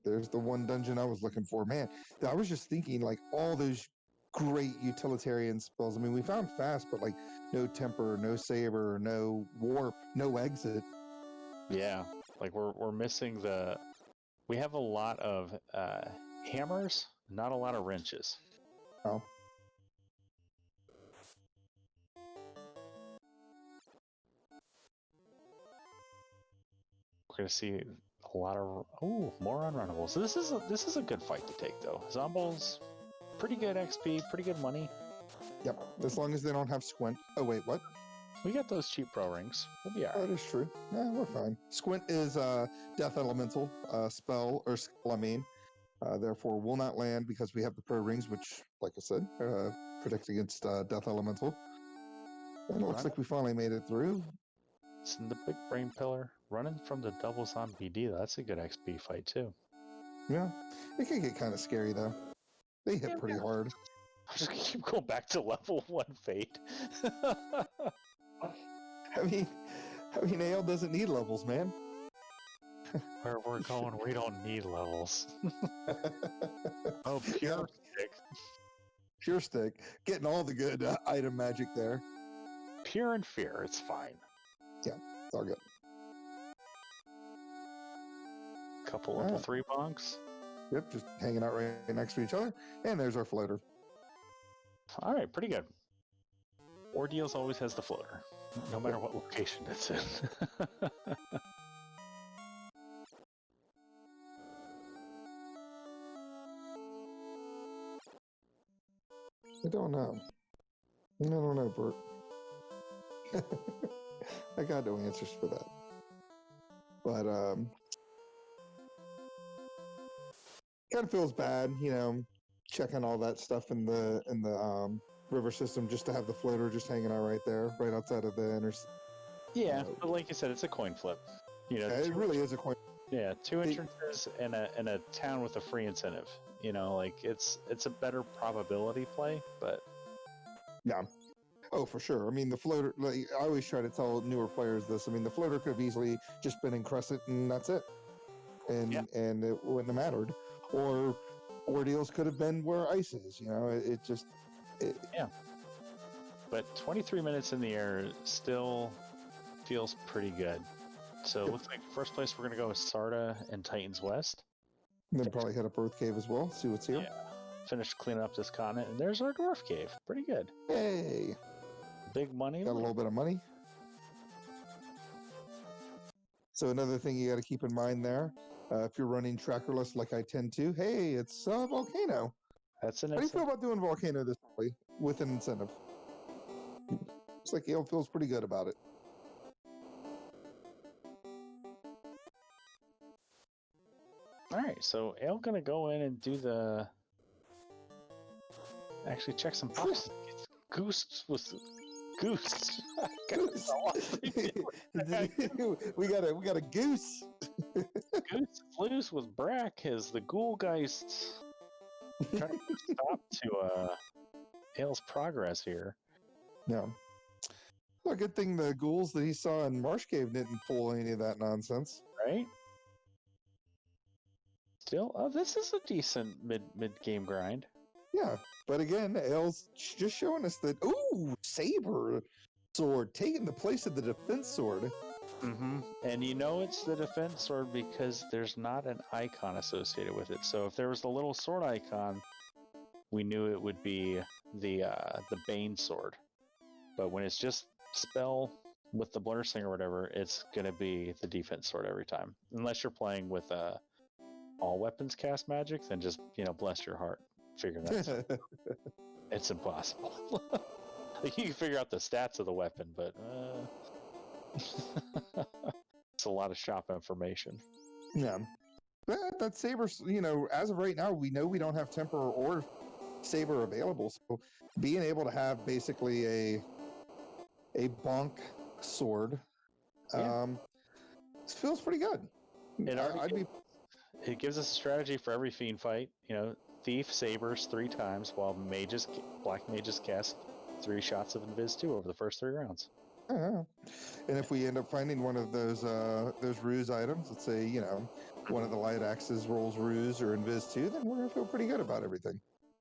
there's the one dungeon I was looking for. Man, I was just thinking, like, all those great utilitarian spells. I mean, we found fast, but like no Temper, no Saber, no Warp, no Exit. Yeah, like we're missing we have a lot of hammers, not a lot of wrenches. Oh. We're gonna see a lot of more unrunnables. So this is a good fight to take though. Zombo's pretty good XP, pretty good money. Yep, as long as they don't have Squint. Oh wait, what? We got those cheap pro rings. We'll be alright. That is true. Yeah, we're fine. Squint is Death Elemental spell, or skill, I mean. Therefore, will not land because we have the pro rings, which, like I said, protect against Death Elemental. And it looks like we finally made it through. It's in the big brain pillar. Running from the doubles on BD, that's a good XP fight too. Yeah, it can get kind of scary though. They hit pretty hard. I'm just gonna keep going back to level 1 Fate. I mean, Ale doesn't need levels, man. Where we're going, we don't need levels. Oh, pure stick. Pure stick, getting all the good item magic there. Pure and fear, it's fine. Yeah, it's all good. Couple level 3 bonks. Yep, just hanging out right next to each other. And there's our floater. All right, pretty good. Ordeals always has the floater, no matter what location it's in. I don't know. Bert. I got no answers for that. But kind of feels bad, checking all that stuff in the river system just to have the floater just hanging out right there, right outside of the inner. Yeah, but like you said, it's a coin flip. It really is a coin. Yeah, 2 entrances and a town with a free incentive. It's a better probability play, but yeah. Oh, for sure. I mean, the floater, like, I always try to tell newer players this. I mean, the floater could have easily just been in Crescent and that's it. And it wouldn't have mattered. Or Ordeals could have been where Ice is, Yeah. But 23 minutes in the air still feels pretty good. So it looks like first place we're going to go with Sarda and Titans West. And then probably hit up Earth Cave as well, see what's here. Yeah. Finish cleaning up this continent, and there's our Dwarf Cave. Pretty good. Hey! Big money. Got a little bit of money. So another thing you got to keep in mind there, if you're running trackerless like I tend to, hey, it's Volcano. That's an How do you feel about doing Volcano this early with an incentive? Looks like Ale feels pretty good about it. All right, so Ale gonna go in and do the actually check some boxes. Goose was Goose. Goose. we got a goose. Goose loose with Brack as the Ghoulgeist trying to put a stop to Ale's progress here. Yeah. Well, good thing the ghouls that he saw in Marsh Cave didn't pull any of that nonsense. Right? Still, this is a decent mid game grind. Yeah, but again, Ale's just showing us that saber sword taking the place of the defense sword. Mm-hmm. And you know it's the defense sword because there's not an icon associated with it. So if there was the little sword icon, we knew it would be the Bane sword. But when it's just spell with the Blur-Sing or whatever, it's gonna be the defense sword every time. Unless you're playing with all weapons cast magic, then just bless your heart, figure that out. It's impossible. Like you can figure out the stats of the weapon, but it's a lot of shop information. Yeah. That saber, as of right now, we know we don't have temper or saber available. So being able to have basically a bonk sword feels pretty good. It gives us a strategy for every fiend fight. Thief sabers 3 times, while black mages cast 3 shots of Invis 2 over the first 3 rounds. And if we end up finding one of those ruse items, let's say one of the light axes rolls ruse or Invis 2, then we're gonna feel pretty good about everything.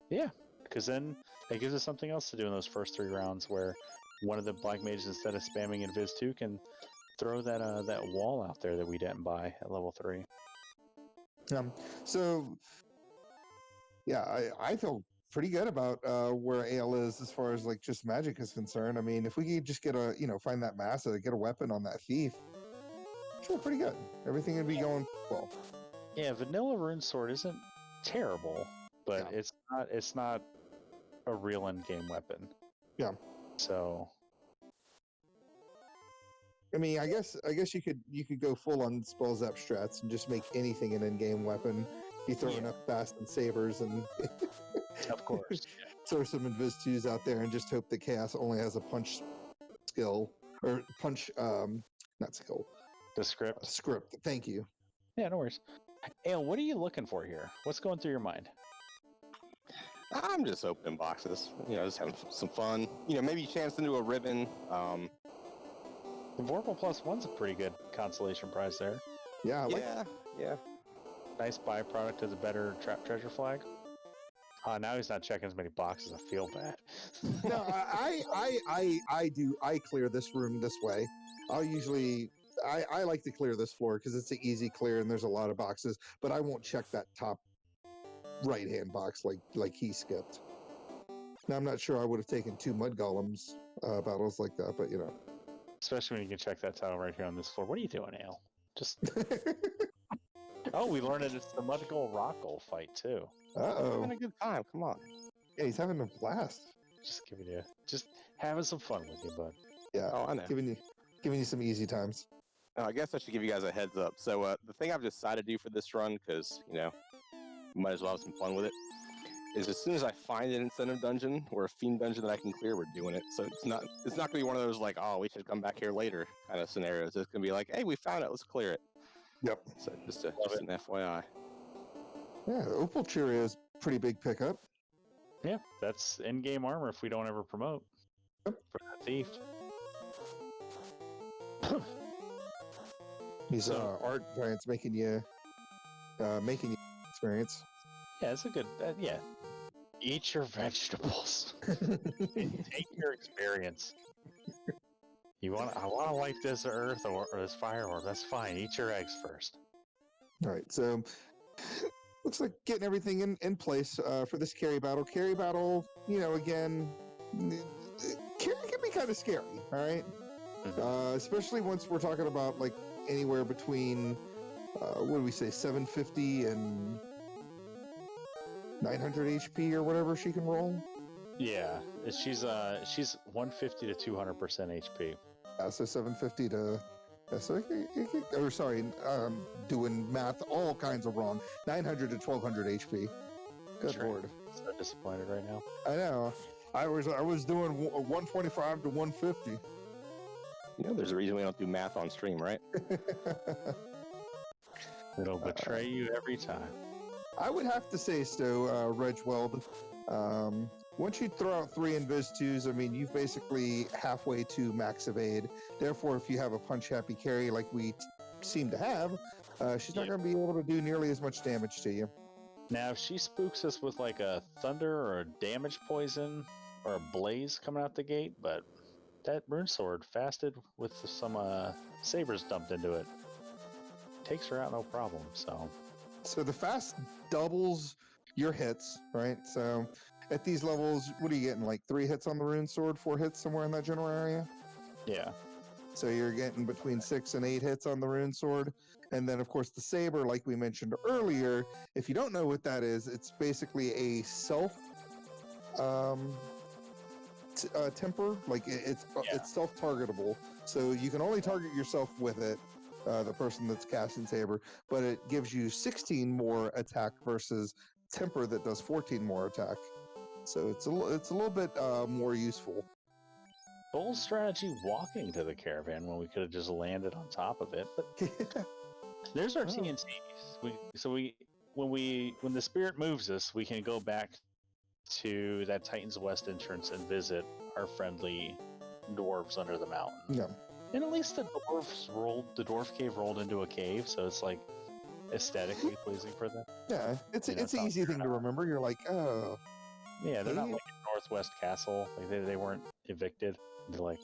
Yeah, because then it gives us something else to do in those first 3 rounds, where one of the black mages, instead of spamming Invis 2, can throw that wall out there that we didn't buy at level 3. So yeah, I feel pretty good about where Ale is as far as like just magic is concerned. I mean, if we could just get find that massa, get a weapon on that thief, I feel pretty good. Everything would be going well. Yeah, vanilla rune sword isn't terrible, but it's not a real end game weapon. Yeah. So I mean, I guess you could go full on spell zap strats and just make anything an end game weapon. You throw enough fast and sabers and of course throw some Invis 2s out there and just hope that Chaos only has a punch skill or punch not skill. The script. Script. Thank you. Yeah, no worries. Ale, what are you looking for here? What's going through your mind? I'm just opening boxes. Just having some fun. Maybe chance into a ribbon. The Vorpal +1's a pretty good consolation prize there. Yeah. Yeah. Nice byproduct of the better trap treasure flag. Now he's not checking as many boxes. I feel bad. No, I clear this room this way. I like to clear this floor because it's an easy clear and there's a lot of boxes, but I won't check that top right hand box like he skipped. Now I'm not sure I would have taken 2 mud golems battles like that, but especially when you can check that tile right here on this floor. What are you doing, Ale? Just we learned that it's the mud golem rock golem fight too. Having a good time. Come on. Yeah, he's having a blast. Just having some fun with you, bud. Yeah. Oh, I know. Giving you some easy times. I guess I should give you guys a heads up. So the thing I've decided to do for this run, because might as well have some fun with it, is as soon as I find an incentive dungeon or a fiend dungeon that I can clear, we're doing it. So it's not gonna be one of those like, oh, we should come back here later kind of scenarios. It's gonna be like, hey, we found it, let's clear it. Yep. So just an FYI. Yeah, Opal Cheerio is pretty big pickup. Yeah, that's in-game armor if we don't ever promote for that thief. These art giants making you experience. Yeah, it's a good. Eat your vegetables. Take your experience. I want to light this earth or this fire orb. That's fine. Eat your eggs first. All right, so looks like getting everything in place for this carry battle. Carry battle, again, carry can be kind of scary. All right, especially once we're talking about like anywhere between what do we say, 750 and 900 HP or whatever she can roll. Yeah, she's 150 to 200% HP. So 750 to. Doing math all kinds of wrong. 900 to 1200 HP. Good lord. so disappointed right now. I know. I was doing 125 to 150. There's a reason we don't do math on stream, right? It'll betray you every time. I would have to say, Sto, Regweld, once you throw out 3 Invis 2s, I mean, you've basically halfway to max evade. Therefore, if you have a punch-happy carry like we seem to have, she's not going to be able to do nearly as much damage to you. Now, if she spooks us with like a thunder or a damage poison or a blaze coming out the gate, but that rune sword fasted with some sabers dumped into it. Takes her out no problem, So the fast doubles your hits, right? So at these levels, what are you getting? Like 3 hits on the rune sword, 4 hits somewhere in that general area? Yeah. So you're getting between 6 and 8 hits on the rune sword. And then, of course, the saber, like we mentioned earlier, if you don't know what that is, it's basically a self temper. Like it's self-targetable. So you can only target yourself with it, the person that's casting saber, but it gives you 16 more attack versus temper that does 14 more attack. So it's a little bit more useful. Bold strategy walking to the caravan when we could have just landed on top of it, but there's our TNTs. When the spirit moves us, we can go back to that Titan's West entrance and visit our friendly dwarves under the mountain. Yeah. And at least the dwarf cave rolled into a cave, so it's like aesthetically pleasing for them. Yeah, it's an easy thing to remember. You're like, oh. Yeah, they're not like a Northwest Castle. Like they weren't evicted. They're like,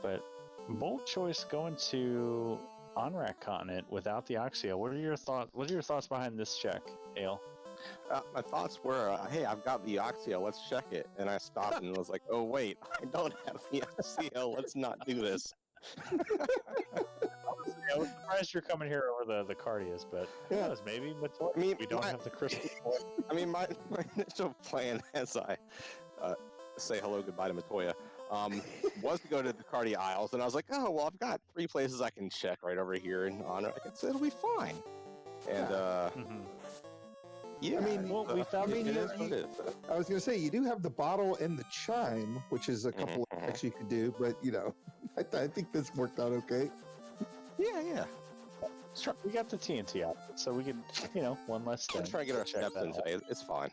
but bold choice going to Onrak Continent without the Oxio. What are your thoughts? What are your thoughts behind this check, Ale? My thoughts were, hey, I've got the Oxio, let's check it. And I stopped and was like, oh wait, I don't have the Oxio, let's not do this. I was surprised you're coming here over the Cardias, but who knows, maybe Matoya. I mean, we don't have the crystal. I mean, my initial plan as I say hello, goodbye to Matoya, was to go to the Cardia Isles, and I was like, oh, well, I've got 3 places I can check right over here in honor. So it'll be fine. And, yeah, I mean, well, we found it is what it is. I was going to say, you do have the bottle and the chime, which is a couple of tricks you could do, but, I think this worked out okay. Yeah. We got the TNT out, so we can, one less thing. Let's try to get our steps in today. It's fine.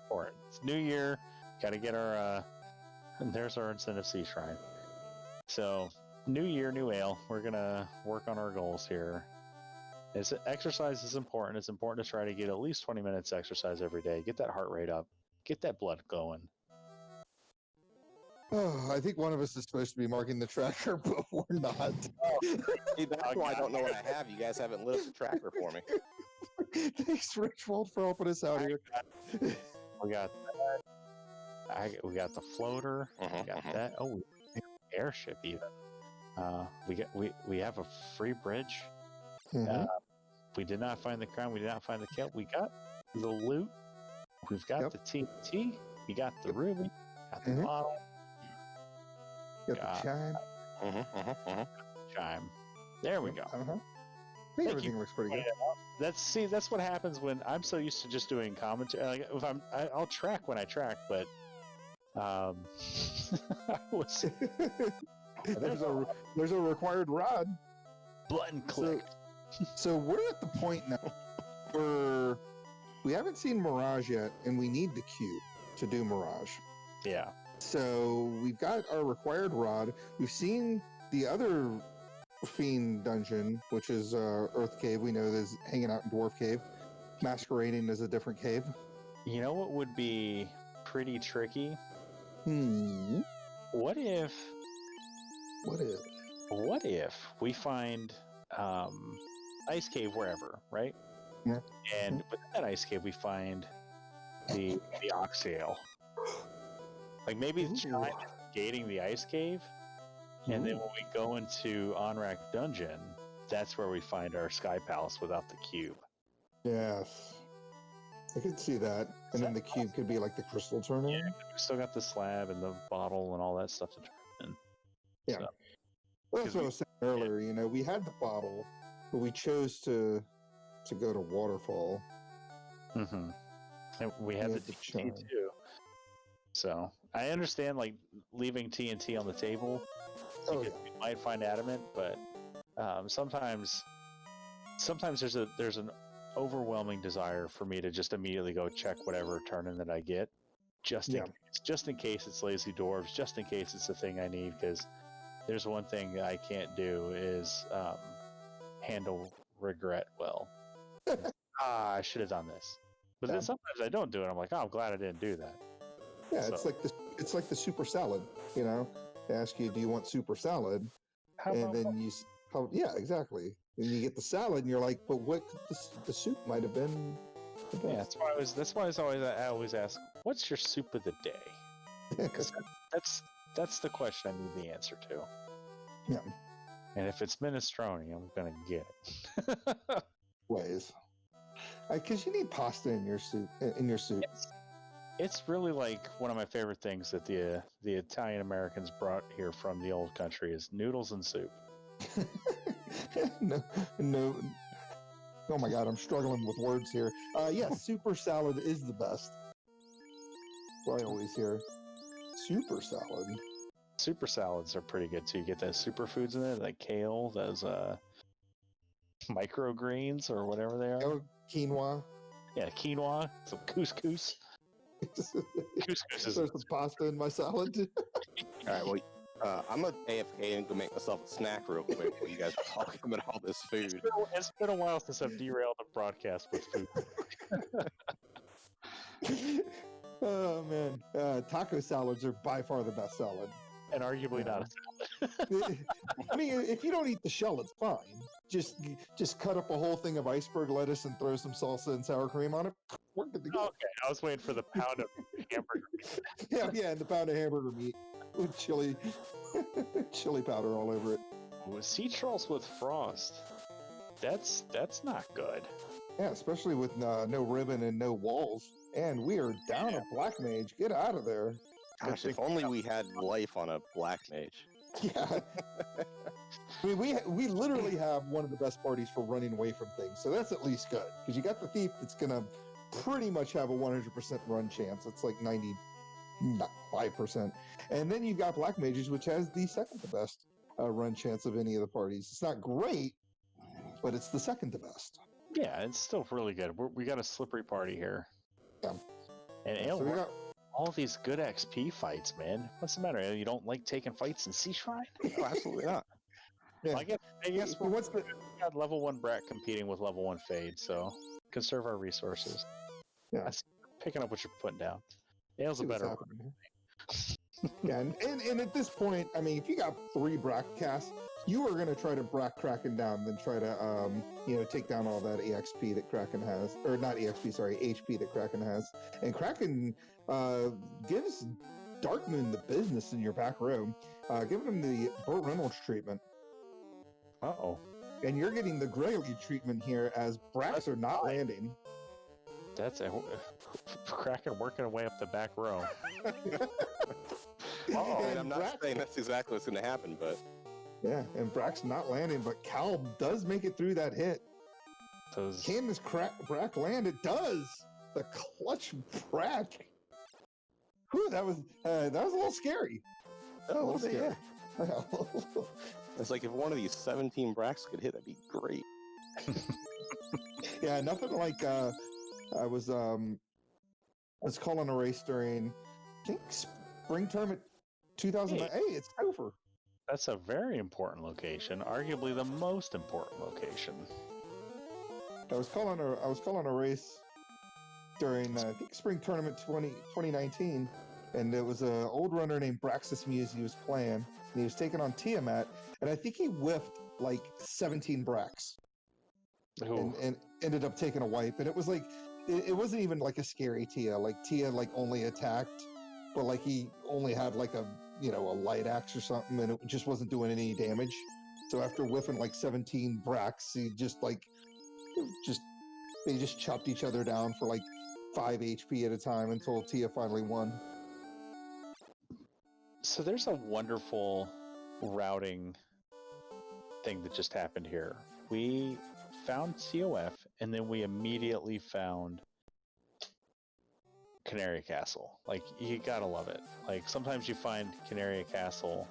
For it. It's New Year. Got to get our, there's our Incentive Sea Shrine. So, New Year, new ale. We're going to work on our goals here. Exercise is important. It's important to try to get at least 20 minutes exercise every day. Get that heart rate up. Get that blood going. Oh, I think one of us is supposed to be marking the tracker, but we're not. See, that's why I don't know what I have. You guys haven't lit up the tracker for me. Thanks, Richwald, for helping us out here. We got that. We got the floater. We got that. Oh, airship even. We have a free bridge. We did not find the crown. We did not find the kill. We got the loot. We've got the TNT. We got the ruby. Got the bottle. Got the chime. Chime. There we go. I think everything looks pretty good. That's what happens when I'm so used to just doing commentary. Like if I'll track when I track, but there's a required rod. Button click. So we're at the point now where we haven't seen Mirage yet, and we need the cube to do Mirage. Yeah. So we've got our required rod. We've seen the other Fiend dungeon, which is Earth Cave. We know there's hanging out in Dwarf Cave, masquerading as a different cave. You know what would be pretty tricky? What if we find ice cave wherever, right? Yeah. And within that ice cave we find the Oxale. Like maybe the chime is gating the ice cave, and then when we go into Onrak Dungeon, that's where we find our Sky Palace without the cube. Yes. I could see that. And then the cube could be like the crystal turn in. Yeah, we still got the slab and the bottle and all that stuff to turn in. Yeah. So, well, that's what I was saying earlier. We had the bottle, but we chose to to go to waterfall. Mm-hmm. And we had the TNT too. So I understand like leaving TNT on the table. You might find adamant, but sometimes there's an overwhelming desire for me to just immediately go check whatever turn-in that I get, just in case it's lazy dwarves, just in case it's the thing I need. Because there's one thing I can't do is handle regret well. I should have done this. But then sometimes I don't do it. I'm like, oh, I'm glad I didn't do that. Yeah, so. It's like the super salad. You know, they ask you, do you want super salad? Exactly. And you get the salad, and you're like, but what could the soup might have been? Yeah, that's why I always ask, what's your soup of the day? Because that's the question I need the answer to. Yeah. And if it's minestrone, I'm gonna get it. Ways. Because you need pasta in your soup. It's really like one of my favorite things that the Italian Americans brought here from the old country is noodles and soup. No. Oh my God, I'm struggling with words here. Super salad is the best. What I always hear. Super salad. Super salads are pretty good too. You get those superfoods in there, like kale, those microgreens or whatever they are. Oh, quinoa. Yeah, quinoa, some couscous. Couscous is... There's some pasta in my salad. All right, well, I'm gonna AFK and go make myself a snack real quick while you guys are talking about all this food. It's been a while since I've derailed a broadcast with food. Oh man, taco salads are by far the best salad, and arguably not a salad. I mean, if you don't eat the shell, it's fine. Just cut up a whole thing of iceberg lettuce and throw some salsa and sour cream on it. We're good to go. Okay, I was waiting for the pound of hamburger meat. Yeah, and the pound of hamburger meat with chili powder all over it. Sea trolls with frost. That's not good. Yeah, especially with no ribbon and no walls. And we are down a black mage. Get out of there. Gosh, if only we had life on a black mage. Yeah. I mean, we literally have one of the best parties for running away from things. So that's at least good. Because you got the thief that's going to pretty much have a 100% run chance. It's like 95%. And then you've got black mages, which has the second to best run chance of any of the parties. It's not great, but it's the second to best. Yeah, it's still really good. We got a slippery party here. Yeah. And so we got all these good XP fights, man. What's the matter? You don't like taking fights in Sea Shrine? No, absolutely not. Yeah. I guess we got level 1 Brat competing with level 1 Fade, so conserve our resources. Yeah. Picking up what you're putting down. Ale's a better one. Yeah, and at this point, I mean, if you got 3 Brat casts, you are going to try to Brat Kraken down, then try to, take down all that EXP that Kraken has. Or not EXP, sorry, HP that Kraken has. And Kraken gives Darkmoon the business in your back row, giving him the Burt Reynolds treatment. Uh-oh. And you're getting the Grayley treatment here as Brats are not landing. That's Kraken working away up the back row. And I'm not saying that's exactly what's going to happen, but... Yeah, and Brack's not landing, but Cal does make it through that hit. Can this Brack land? It does! The clutch Brack! Whew, that was a little scary. Oh, a little scary. Yeah. It's like if one of these 17 Bracks could hit, that'd be great. Yeah, nothing like I was calling a race during I think spring tournament 2009. Hey, it's over. That's a very important location, arguably the most important location. I was calling a race during I think spring tournament 2019, and it was an old runner named Braxis Muse. He was playing, and he was taking on Tiamat, and I think he whiffed like 17 Bracks, and ended up taking a wipe. And it was like it wasn't even like a scary Tia. Like Tia like only attacked, but like he only had like a light axe or something, and it just wasn't doing any damage. So after whiffing like 17 Bracks, he they just chopped each other down for like 5 HP at a time until Tia finally won. So there's a wonderful routing thing that just happened here. We found COF and then we immediately found Canary Castle. Like, you gotta love it. Like, sometimes you find Canary Castle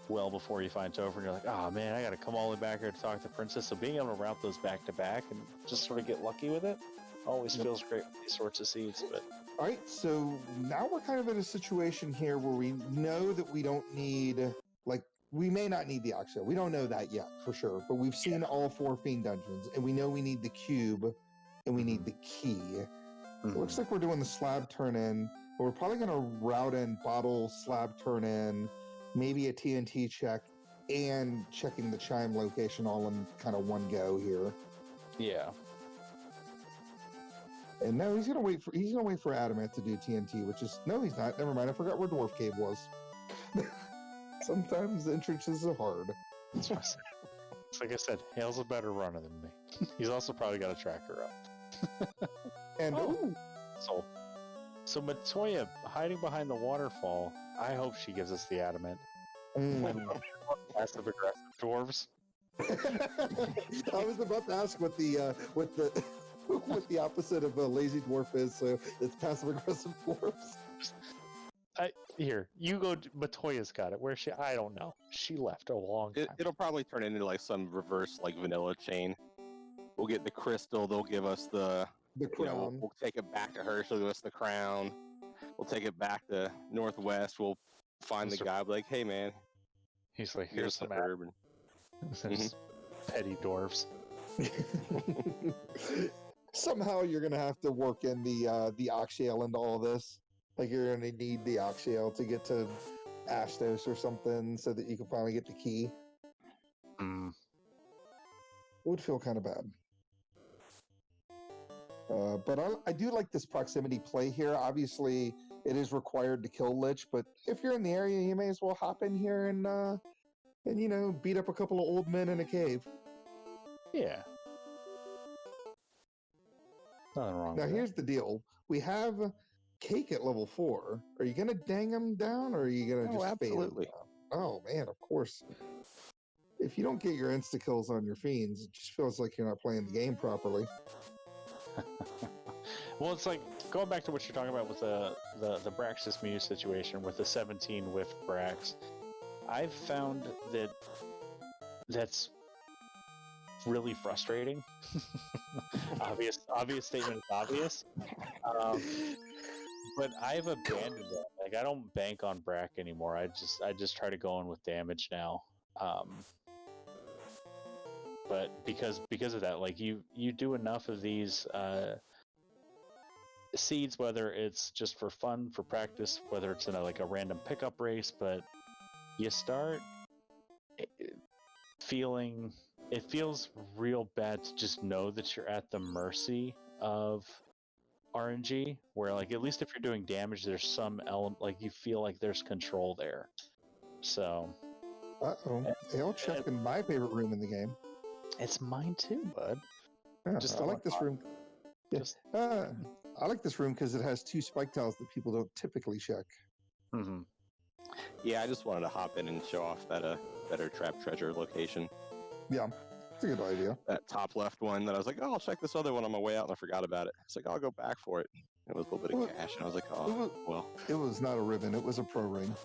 well before you find Topher, and you're like, oh man, I gotta come all the way back here to talk to the princess. So being able to route those back to back and just sort of get lucky with it always feels great with these sorts of seeds. But all right, so now we're kind of in a situation here where we know that we don't need, like, we may not need the Oxio. We don't know that yet for sure, but we've seen all 4 Fiend dungeons, and we know we need the cube and we need the key. It looks like we're doing the slab turn in, but we're probably going to route in bottle, slab turn in, maybe a TNT check, and checking the chime location all in kind of one go here. Yeah. And no, he's gonna wait for Adamant to do TNT, which is no, he's not. Never mind, I forgot where Dwarf Cave was. Sometimes the entrances are hard. It's like I said, Hale's a better runner than me. He's also probably got a tracker up. And so Matoya hiding behind the waterfall. I hope she gives us the Adamant. Passive aggressive dwarves. I was about to ask what the opposite of a lazy dwarf is. So it's passive aggressive dwarves. Here, you go. Matoya's got it. Where's she? I don't know. She left a long time. It'll probably turn into like some reverse like vanilla chain. We'll get the crystal. They'll give us the crown. We'll take it back to her. She'll give us the crown. We'll take it back to Northwest. We'll find the guy. Be like, hey man. He's like, here's some herb. Petty dwarves. Somehow you're gonna have to work in the Oxyale into all this. Like, you're gonna need the Oxyale to get to Astos or something so that you can finally get the key. It would feel kind of bad. But I do like this proximity play here. Obviously, it is required to kill Lich, but if you're in the area, you may as well hop in here and beat up a couple of old men in a cave. Yeah. Nothing wrong Now, with here's the deal. We have Cake at level 4. Are you going to dang him down, or are you going to just absolutely. fade him down? Oh, man, of course. If you don't get your insta-kills on your Fiends, it just feels like you're not playing the game properly. Well, it's like, going back to what you're talking about with the Braxis Muse situation with the 17 whiff Brax, I've found that's really frustrating. obvious statement is obvious. But I've abandoned it. Like, I don't bank on Brack anymore. I just try to go in with damage now. But because of that, like, you do enough of these seeds, whether it's just for fun, for practice, whether it's in a random pickup race, but you start feeling, it feels real bad to just know that you're at the mercy of RNG, where, like, at least if you're doing damage, there's some element, like, you feel like there's control there. So I'll check in my favorite room in the game. It's mine too, bud. Yeah, I like this room. Yeah. I like this room because it has 2 spike tiles that people don't typically check. Mm-hmm. Yeah, I just wanted to hop in and show off that better trap treasure location. Yeah, it's a good idea. That top left one that I was like, oh, I'll check this other one on my way out, and I forgot about it. It's like, I'll go back for it. It was a little bit of cash, and I was like, It was not a ribbon, it was a pro ring.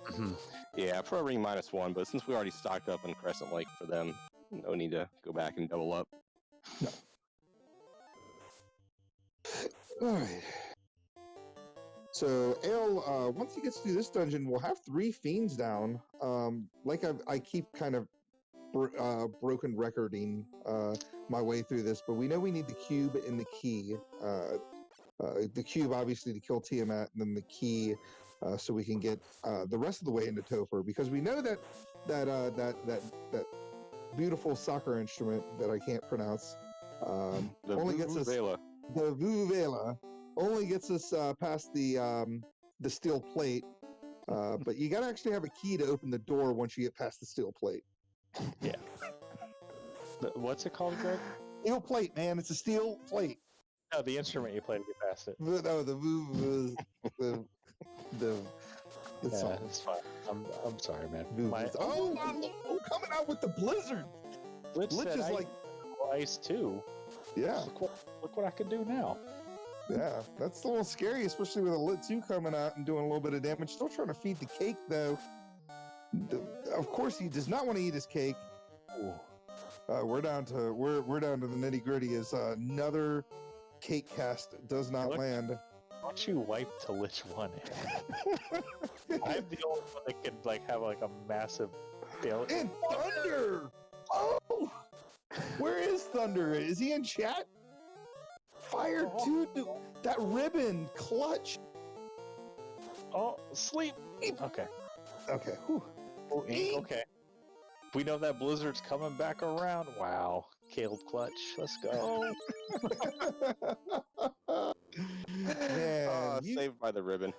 Mm-hmm. Yeah, pro ring -1, but since we already stocked up on Crescent Lake for them, no need to go back and double up. No. All right. So Ale, once he gets through this dungeon, we'll have 3 Fiends down. Like I keep kind of broken recording my way through this, but we know we need the cube and the key. The cube, obviously, to kill Tiamat, and then the key so we can get the rest of the way into Topher, because we know that beautiful soccer instrument that I can't pronounce only gets us the Vuvuzela only gets us past the steel plate, but you got to actually have a key to open the door once you get past the steel plate. Yeah. What's it called, Greg? Steel plate, man. It's a steel plate. No, the instrument you play to get past it. No, it's yeah, it's fine. I'm sorry, man. Coming out with the blizzard. Lich is like like ice too. Yeah. Look what I can do now. Yeah, that's a little scary, especially with a Lit 2 coming out and doing a little bit of damage. Still trying to feed the cake, though. Of course, he does not want to eat his cake. We're down to the nitty gritty. As another cake cast does not land. Why don't you wipe to Lich 1? I'm the only one that can have a massive failure. And Thunder! Oh! Where is Thunder? Is he in chat? Fire 2, that ribbon, clutch. Oh, sleep. Okay. Okay. Whew. Okay. We know that Blizzard's coming back around. Wow. Caleb clutch. Let's go. Man, saved by the ribbon.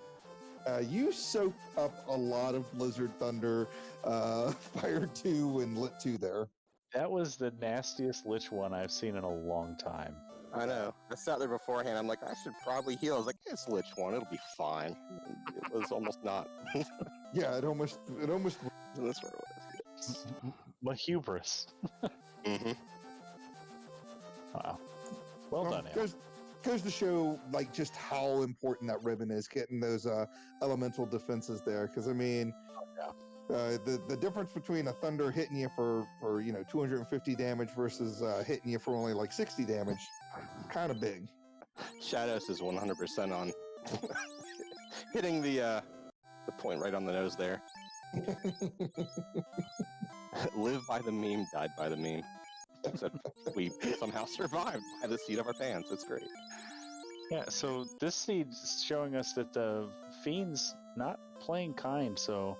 You soaked up a lot of Blizzard Thunder, Fire 2 and Lit 2 there. That was the nastiest Lich 1 I've seen in a long time. I know. I sat there beforehand. I'm like, I should probably heal. I was like, it's Lich 1. It'll be fine. It was almost not. Yeah, it almost. That's where it was. Yes. My hubris. Mm-hmm. Wow. Well done, Al. Goes to show just how important that ribbon is, getting those elemental defenses there. Because I mean, the difference between a Thunder hitting you for 250 damage versus hitting you for only 60 damage, kind of big. Shadows is 100% on hitting the point right on the nose there. Live by the meme, died by the meme. Except we somehow survived by the seat of our pants. It's great. Yeah, so this seed's showing us that the Fiend's not playing kind, so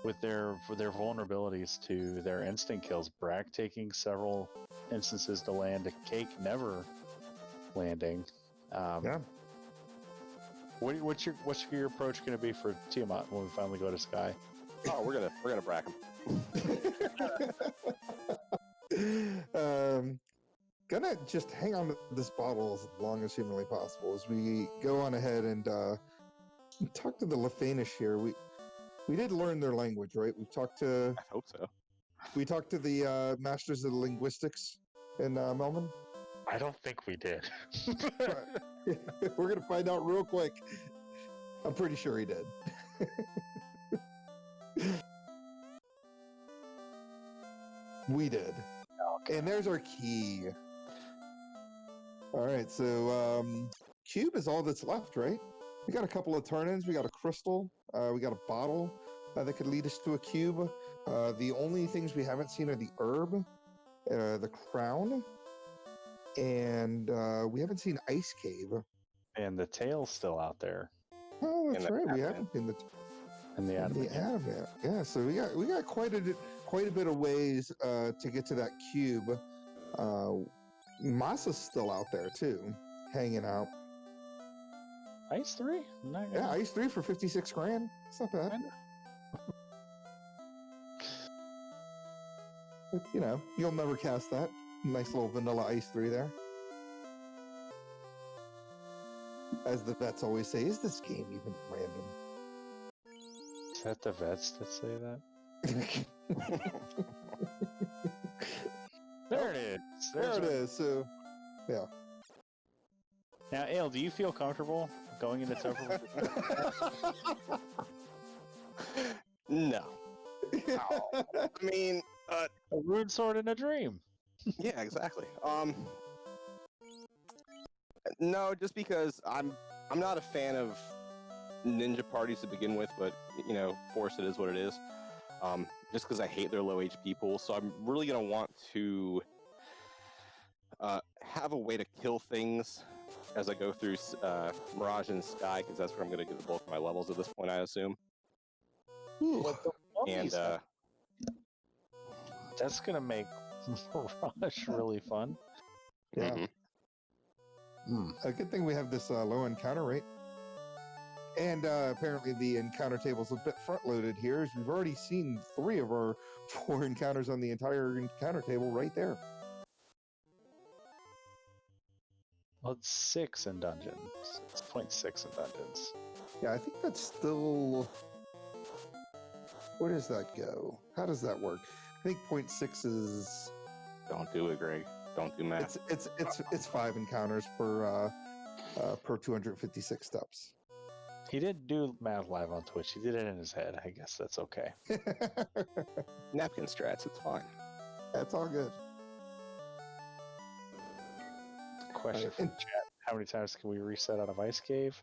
with their vulnerabilities to their instant kills, Brack taking several instances to land, a cake never landing. Yeah. What's your approach going to be for Tiamat when we finally go to Sky? Oh, we're gonna Brack him. Gonna just hang on to this bottle as long as humanly possible as we go on ahead and talk to the Lefanish here. We did learn their language, right? We've talked to. I hope so. We talked to the masters of linguistics in Melman. I don't think we did. We're gonna find out real quick. I'm pretty sure he did. We did. Okay. And there's our key. All right, so cube is all that's left, right? We got a couple of turn-ins. We got a crystal. We got a bottle that could lead us to a cube. The only things we haven't seen are the herb, the crown, and we haven't seen Ice Cave. And the tail's still out there. Oh, that's right. We haven't seen the adamant. Yeah, so we got quite a bit of ways to get to that cube. Masa's still out there too, hanging out. Ice 3? Yeah, Ice 3 for 56 grand. It's not bad. But, you'll never cast that. Nice little vanilla Ice 3 there. As the vets always say, is this game even random? Is that the vets that say that? There it is. There it is. So, yeah. Now, Ale, do you feel comfortable going into Topher? No. I mean, a rune sword in a dream. Yeah, exactly. No, just because I'm not a fan of ninja parties to begin with, but Force it is what it is. Just because I hate their low HP pool, so I'm really gonna want to have a way to kill things as I go through Mirage and Sky, because that's where I'm gonna get the bulk of my levels at this point, I assume. And that's gonna make Mirage really fun. Yeah. A good thing we have this low encounter rate. And apparently the encounter table's a bit front-loaded here, as we've already seen 3 of our 4 encounters on the entire encounter table right there. Well, it's 6 in dungeons. It's 0.6 in dungeons. Yeah, I think that's still... Where does that go? How does that work? I think 0.6 is... Don't do it, Greg. don't do math. It's 5 encounters per 256 steps. He didn't do math live on Twitch. He did it in his head. I guess that's okay. Napkin strats, it's fine. That's all good. Question from chat: how many times can we reset out of Ice Cave?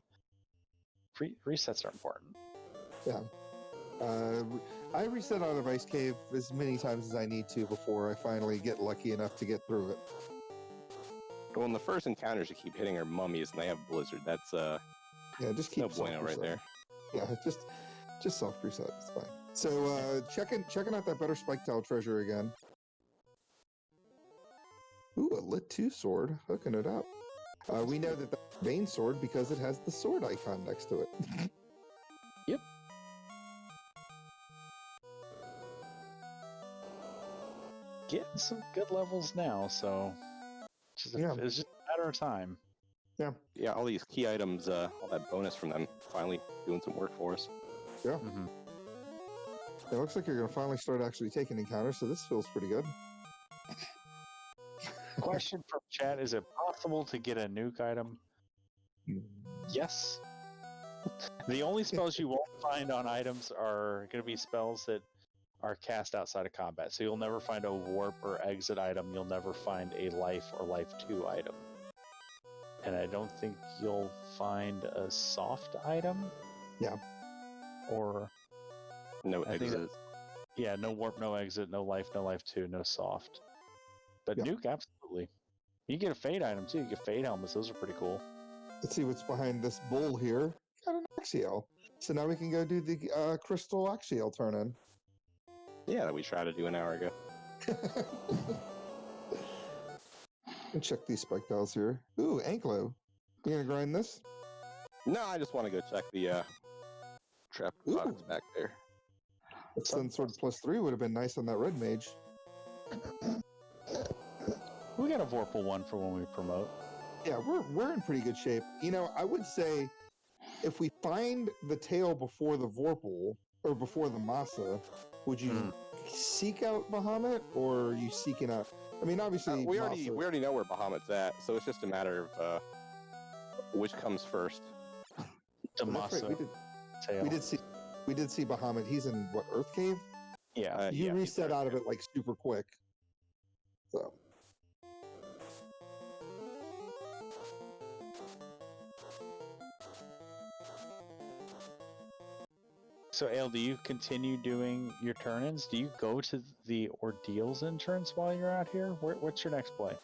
Resets are important. Yeah. I reset out of Ice Cave as many times as I need to before I finally get lucky enough to get through it. Well, in the first encounters, you keep hitting our mummies, and they have Blizzard. That's yeah, just keep no bueno right there. Yeah, just self reset. It's fine. So checking out that better spike tail treasure again. Ooh, a lit 2 sword, hooking it up. We know that that's a Bane sword because it has the sword icon next to it. Yep. Getting some good levels now, so it's just a matter of time. Yeah. Yeah, all these key items, all that bonus from them, finally doing some work for us. Yeah. Mm-hmm. It looks like you're going to finally start actually taking encounters, so this feels pretty good. Question from chat: is it possible to get a nuke item? Yes. The only spells you won't find on items are going to be spells that are cast outside of combat. So you'll never find a warp or exit item. You'll never find a life or life 2 item. And I don't think you'll find a soft item. Yeah. Or no exit. Yeah, no warp, no exit, no life 2, no soft. But nuke, absolutely. You get a fade item too. You get fade helmets. Those are pretty cool. Let's see what's behind this bull here. Got an Axial. So now we can go do the Crystal Axial turn-in. Yeah, that we tried to do an hour ago. And check these spike tiles here. Ooh, Anklo. You gonna grind this? No, I just want to go check the trap box back there. Sun Sword +3 would have been nice on that red mage. We got a Vorpal one for when we promote. Yeah, we're in pretty good shape. You know, I would say if we find the tail before the Vorpal or before the Masa, would you seek out Bahamut or are you seeking out? I mean, obviously we already know where Bahamut's at, so it's just a matter of which comes first. The Masa tail. We did see Bahamut. He's in what, Earth Cave? Yeah. You reset out of it like super quick. So, Ale, do you continue doing your turn-ins? Do you go to the Ordeals entrance while you're out here? What's your next play?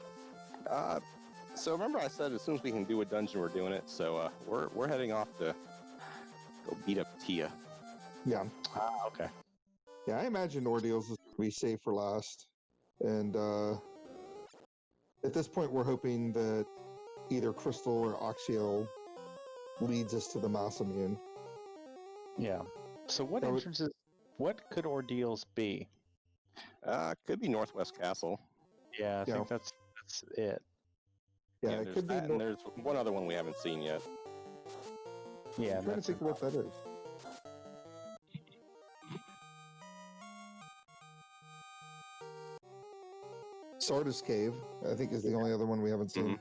So remember I said as soon as we can do a dungeon, we're doing it. So we're heading off to go beat up Tia. Yeah. Okay. Yeah, I imagine Ordeals is going to be safe for last. And at this point, we're hoping that either Crystal or Axial leads us to the Masamune. Yeah. So what entrances, what could Ordeals be? Could be Northwest Castle. Yeah, I think that's it. Yeah, it could be. And there's one other one we haven't seen yet. Yeah, I'm trying to think of what that is. Sardis Cave, I think, is the only other one we haven't seen.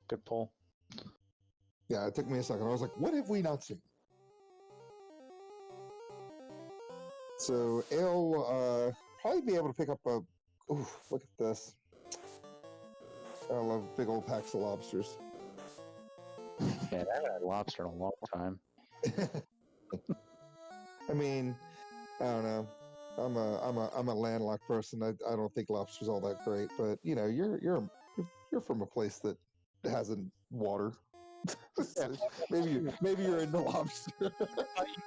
Good pull. Yeah, it took me a second. I was like, what have we not seen? So Ale probably be able to pick up a... Ooh, look at this. I love big old packs of lobsters. Yeah, I haven't had lobster in a long time. I mean, I don't know. I'm a landlocked person. I don't think lobster's all that great, but you know, you're from a place that hasn't water. maybe you're into lobster.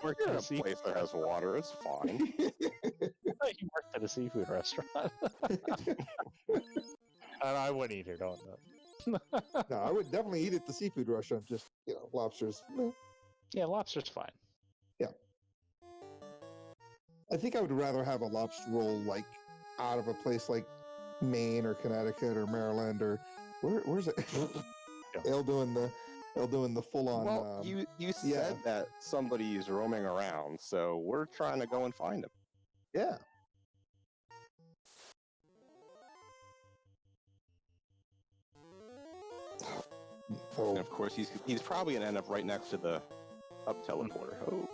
You're in a place that has water. It's fine. You worked at a seafood restaurant. And I wouldn't eat it on that. No, I would definitely eat at the seafood restaurant. Just, you know, lobsters. Yeah, lobster's fine. Yeah. I think I would rather have a lobster roll like out of a place like Maine or Connecticut or Maryland or where's it? Ale doing the full on. Well, you said that somebody's roaming around, so we're trying to go and find him. Yeah. And of course, he's probably gonna end up right next to the up teleporter. Oh,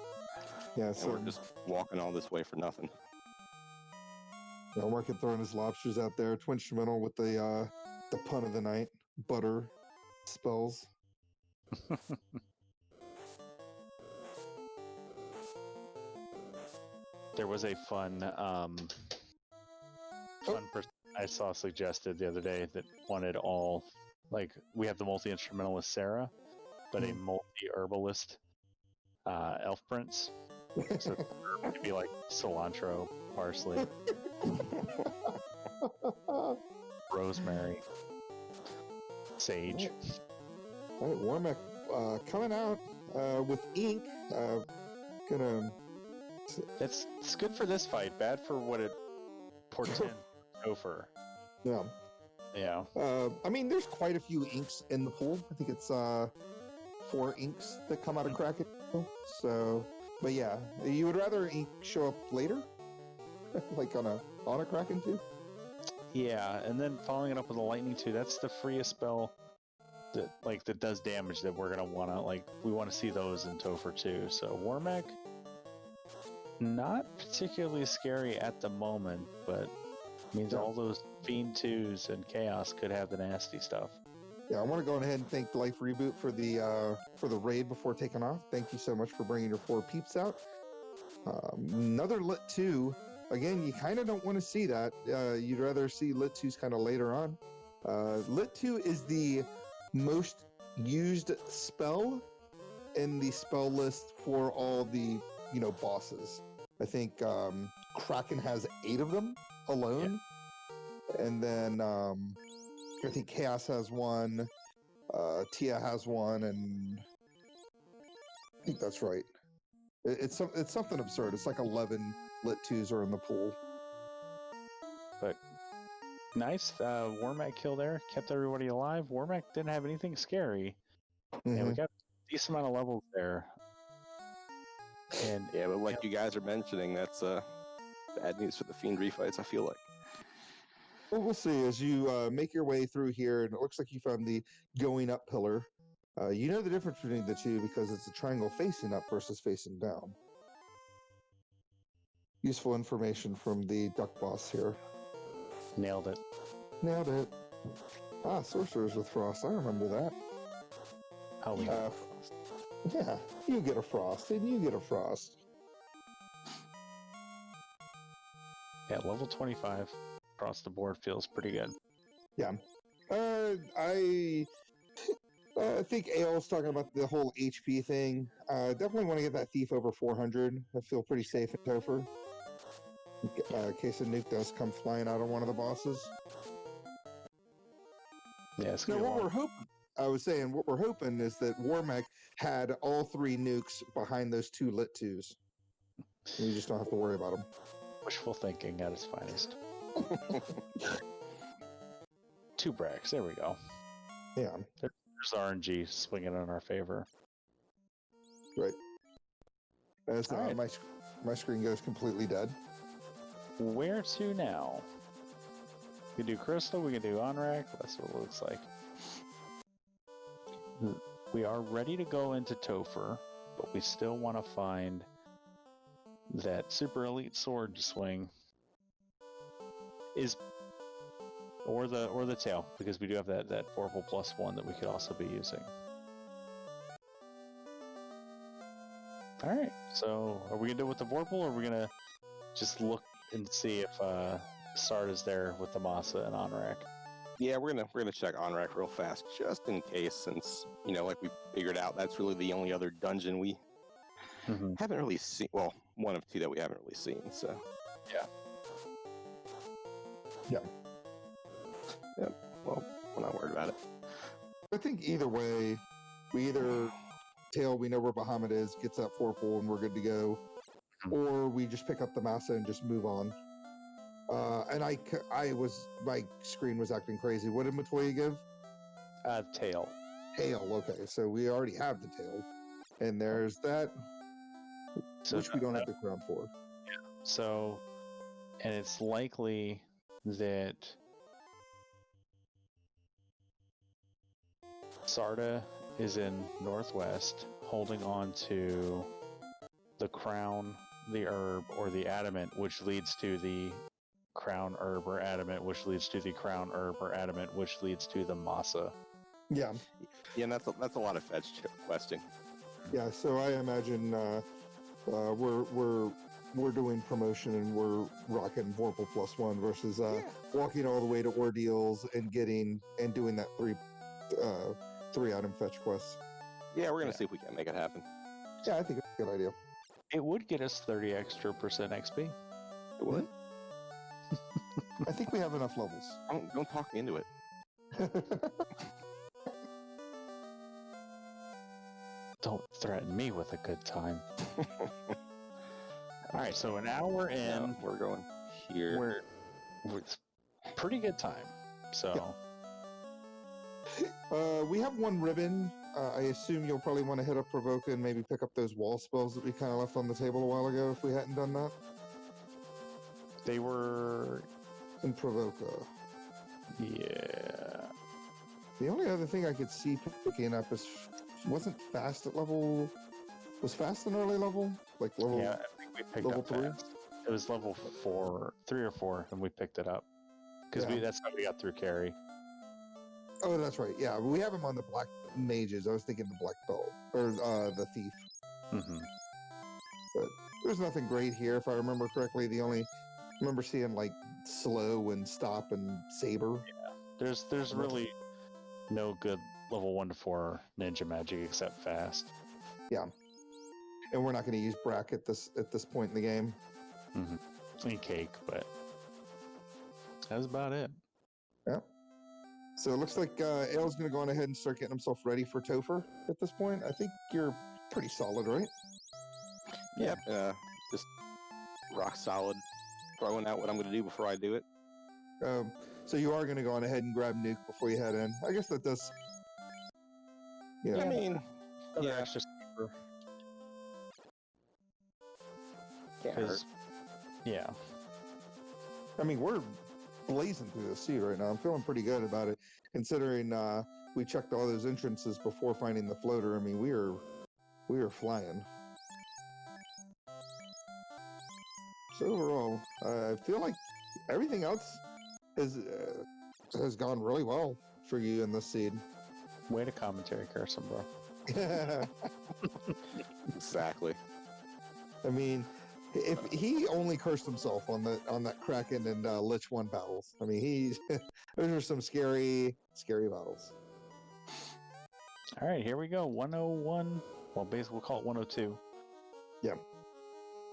yeah. So and we're just walking all this way for nothing. Market throwing his lobsters out there. Twin instrumental with the pun of the night, butter spells. There was a fun person I saw suggested the other day that wanted all, like, we have the multi-instrumentalist Sarah, but a multi-herbalist elf prince. So it'd be like cilantro, parsley, rosemary, sage. All right, Warmack coming out with ink. It's good for this fight, bad for what it portends. Topher. Yeah. Yeah. I mean, there's quite a few inks in the pool. I think it's 4 inks that come out of Kraken. So, but yeah, you would rather ink show up later, like on a Kraken too. Yeah, and then following it up with a lightning too. That's the freest spell that does damage that we're gonna wanna we want to see those in Topher too. So Warmack, not particularly scary at the moment, but means all those Fiend 2s and Chaos could have the nasty stuff. Yeah, I want to go ahead and thank Life Reboot for the raid before taking off. Thank you so much for bringing your 4 peeps out. Another Lit 2. Again, you kind of don't want to see that. You'd rather see Lit 2s kind of later on. Lit 2 is the most used spell in the spell list for all the bosses. I think Kraken has 8 of them alone, and then I think Chaos has 1, Tia has 1, and I think that's right. It's something absurd. It's like 11 Lit 2s are in the pool. But nice Warmack kill there, kept everybody alive. Warmack didn't have anything scary, and we got a decent amount of levels there. And yeah, but like you guys are mentioning, that's bad news for the Fiend refights, I feel like. Well, we'll see as you make your way through here, and it looks like you found the going up pillar. You know the difference between the two because it's a triangle facing up versus facing down. Useful information from the duck boss here. Nailed it. Nailed it. Ah, sorcerers with frost. I remember that. Oh, yeah, you get a frost, and you get a frost. Yeah, level 25 across the board feels pretty good. Yeah. I think Ale's talking about the whole HP thing. Definitely want to get that thief over 400. I feel pretty safe in Topher. In case a nuke does come flying out of one of the bosses. Yeah, it's now, what we're hoping is that Warmack had all 3 nukes behind those 2 Lit 2s. We just don't have to worry about them. Wishful thinking at its finest. 2 bracks, there we go. Yeah. There's RNG swinging in our favor. Right. As my screen goes completely dead. Where to now? We can do Crystal, we can do Onrak. That's what it looks like. We are ready to go into Topher, but we still want to find that super elite sword to swing. Or the tail, because we do have that Vorpal +1 that we could also be using. Alright, so are we gonna do it with the Vorpal, or are we gonna just look and see if Sard is there with the Masa and Onrak? Yeah, we're gonna check Onrak real fast, just in case, since like we figured out that's really the only other dungeon we haven't really seen. Well, one of 2 that we haven't really seen. So yeah. Well, we're not worried about it. I think either way, we either tail, we know where Bahamut is, gets that 4-pull, and we're good to go, or we just pick up the Masa and just move on. And my screen was acting crazy. What did Matoya give? Tail. Tail, okay. So we already have the tail. And there's that, which we don't have the crown for. Yeah. So, and it's likely that Sarda is in northwest, holding on to the crown, the herb, or the adamant, which leads to the crown herb or adamant, which leads to the crown herb or adamant, which leads to the masa. Yeah. Yeah, and that's a lot of fetch questing. Yeah, so I imagine we're doing promotion and we're rocking Vorpal +1 versus walking all the way to Ordeals and doing that three item fetch quest. Yeah, we're gonna see if we can make it happen. Yeah, I think it's a good idea. It would get us 30 extra percent XP. It would. I think we have enough levels. Don't talk me into it. Don't threaten me with a good time. All right, so an hour in, No, we're going here. we're pretty good time. So we have one ribbon. I assume you'll probably want to hit up Provoca and maybe pick up those wall spells that we kind of left on the table a while ago if we hadn't done that. they were, In Provoca. yeah. The only other thing I could see picking up was Fast an early level? Like level? Yeah, I think we picked level up 3? fast. It was level 3 or 4, and we picked it up because that's how we got through carry. Oh, that's right. Yeah, we have him on the black mages. I was thinking the black belt or the thief. Mm-hmm. But there's nothing great here, if I remember correctly. I remember seeing like slow and stop and saber. Yeah, there's really no good level 1 to 4 ninja magic except fast. Yeah, and we're not going to use bracket at this point in the game. Mm-hmm. And cake, but that's about it. Yeah. So it looks like Ale's going to go on ahead and start getting himself ready for Topher at this point. I think you're pretty solid, right? Yep. Just rock solid. Throwing out what I'm going to do before I do it. So you are going to go on ahead and grab Nuke before you head in. I guess that does. Yeah. I mean, Another yeah. extra sleeper. Can't hurt. 'Cause- yeah. I mean, we're blazing through the sea right now. I'm feeling pretty good about it, considering we checked all those entrances before finding the floater. I mean, we are flying. So overall, I feel like everything else has gone really well for you in this seed. Way to commentary, Carson, bro. Exactly. I mean, if he only cursed himself on that Kraken and Lich 1 battles. I mean, those are some scary battles. All right, here we go. 101. Well, basically, we'll call it 102. Yeah.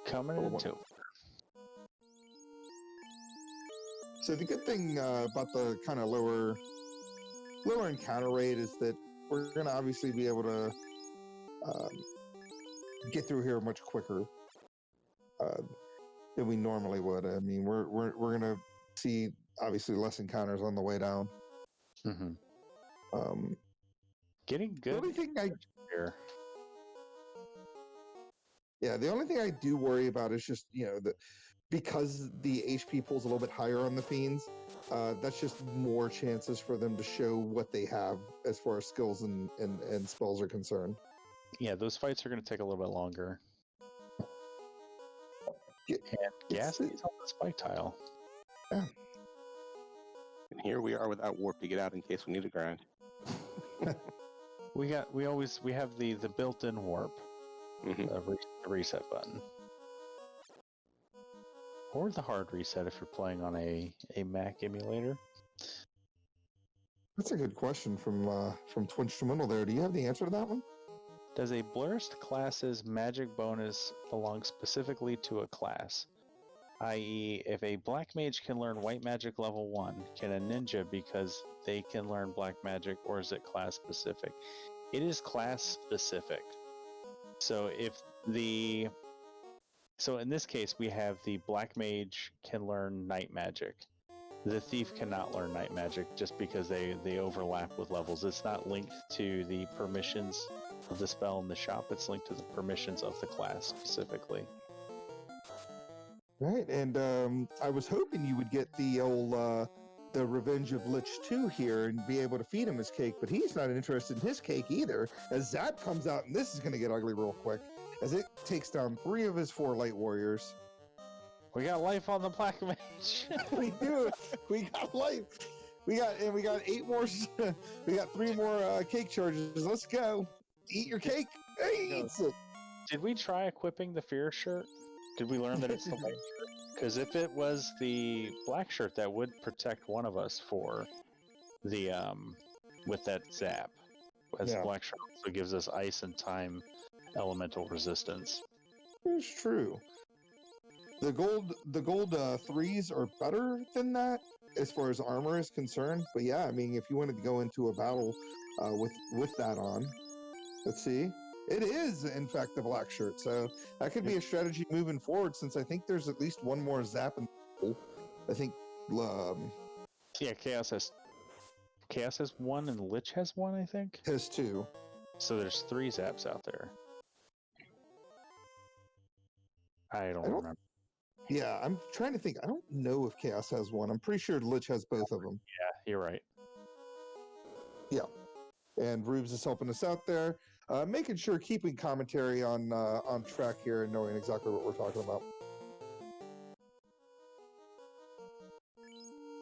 Coming into. So the good thing about the kind of lower encounter rate is that we're going to obviously be able to get through here much quicker than we normally would. I mean, we're going to see obviously less encounters on the way down. Mm-hmm. Getting good. The only thing here. Yeah, the only thing I do worry about is just, because the HP pool's a little bit higher on the Fiends, that's just more chances for them to show what they have as far as skills and spells are concerned. Yeah, those fights are going to take a little bit longer. And Gassie's on the spike tile. Yeah. And here we are without warp to get out in case we need to grind. We have the built-in warp, the reset button, or the hard reset if you're playing on a Mac emulator. That's a good question from Twinstrumental there. Do you have the answer to that one? Does a Blurist class's magic bonus belong specifically to a class? I.e., if a black mage can learn white magic level 1, can a ninja because they can learn black magic, or is it class specific? It is class specific. So in this case, we have the black mage can learn night magic. The thief cannot learn night magic just because they overlap with levels. It's not linked to the permissions of the spell in the shop. It's linked to the permissions of the class specifically. Right, and I was hoping you would get the old the Revenge of Lich 2 here and be able to feed him his cake, but he's not interested in his cake either, as Zap comes out, and this is going to get ugly real quick, as it takes down 3 of his 4 Light Warriors. We got life on the Black Mage. We do. We got life. We got 8 more. We got 3 more cake charges. Let's go. Eat your cake. He eats it. Did we try equipping the Fear shirt? Did we learn that it's the white shirt? Because if it was the black shirt, that would protect one of us for the with that zap. As the black shirt also gives us ice and time elemental resistance. It's true. The gold 3s are better than that as far as armor is concerned. But yeah, I mean, if you wanted to go into a battle with that on, let's see. It is, in fact, the black shirt. So that could be a strategy moving forward, since I think there's at least one more zap in the pool. I think. Yeah, Chaos has 1 and Lich has 1, I think. Has 2. So there's 3 zaps out there. I don't remember. Yeah, I'm trying to think. I don't know if Chaos has 1. I'm pretty sure Lich has both of them. Yeah, you're right. Yeah. And Rubes is helping us out there, making sure, keeping commentary on track here and knowing exactly what we're talking about.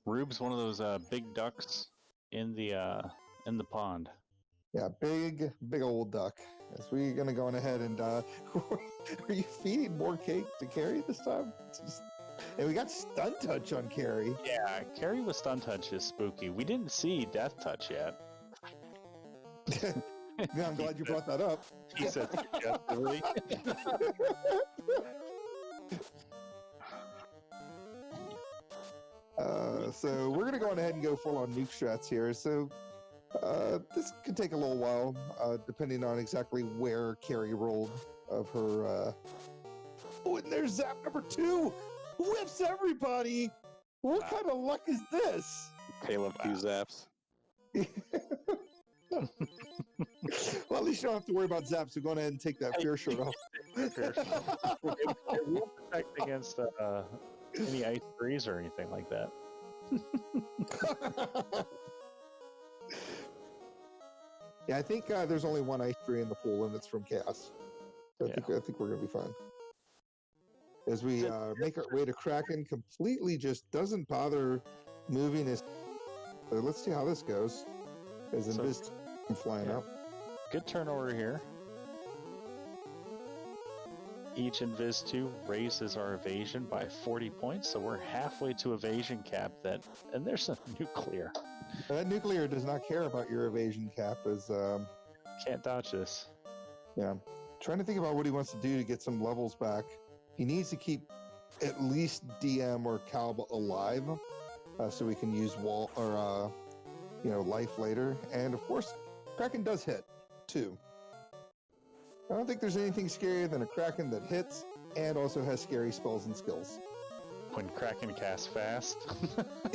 Rube's one of those big ducks in the pond. Yeah, big old duck. As we're gonna go on ahead and are you feeding more cake to Carrie this time? And we got Stun Touch on Carrie. Yeah, Carrie with Stun Touch is spooky. We didn't see Death Touch yet. Yeah, I'm glad you brought that up. He said suggestively. So we're gonna go on ahead and go full on nuke strats here. So this could take a little while, depending on exactly where Carrie rolled of her. Oh, and there's zap number 2. Whips everybody. What kind of luck is this? Caleb 2 zaps. Well, at least you don't have to worry about zaps. So go on ahead and take that fear shirt off. It won't protect against any ice freeze or anything like that. Yeah, I think there's only 1 ice tree in the pool, and it's from Chaos. So I think we're gonna be fine. As we make our way to Kraken, completely just doesn't bother moving his. So let's see how this goes. As Invis flying up. Good turnover here. Each Invis 2 raises our evasion by 40 points, so we're halfway to evasion cap. And there's a nuclear. That nuclear does not care about your evasion cap. Can't dodge this. Yeah, trying to think about what he wants to do to get some levels back. He needs to keep at least DM or Calb alive, so we can use wall or life later. And of course, Kraken does hit too. I don't think there's anything scarier than a Kraken that hits and also has scary spells and skills. When Kraken casts fast.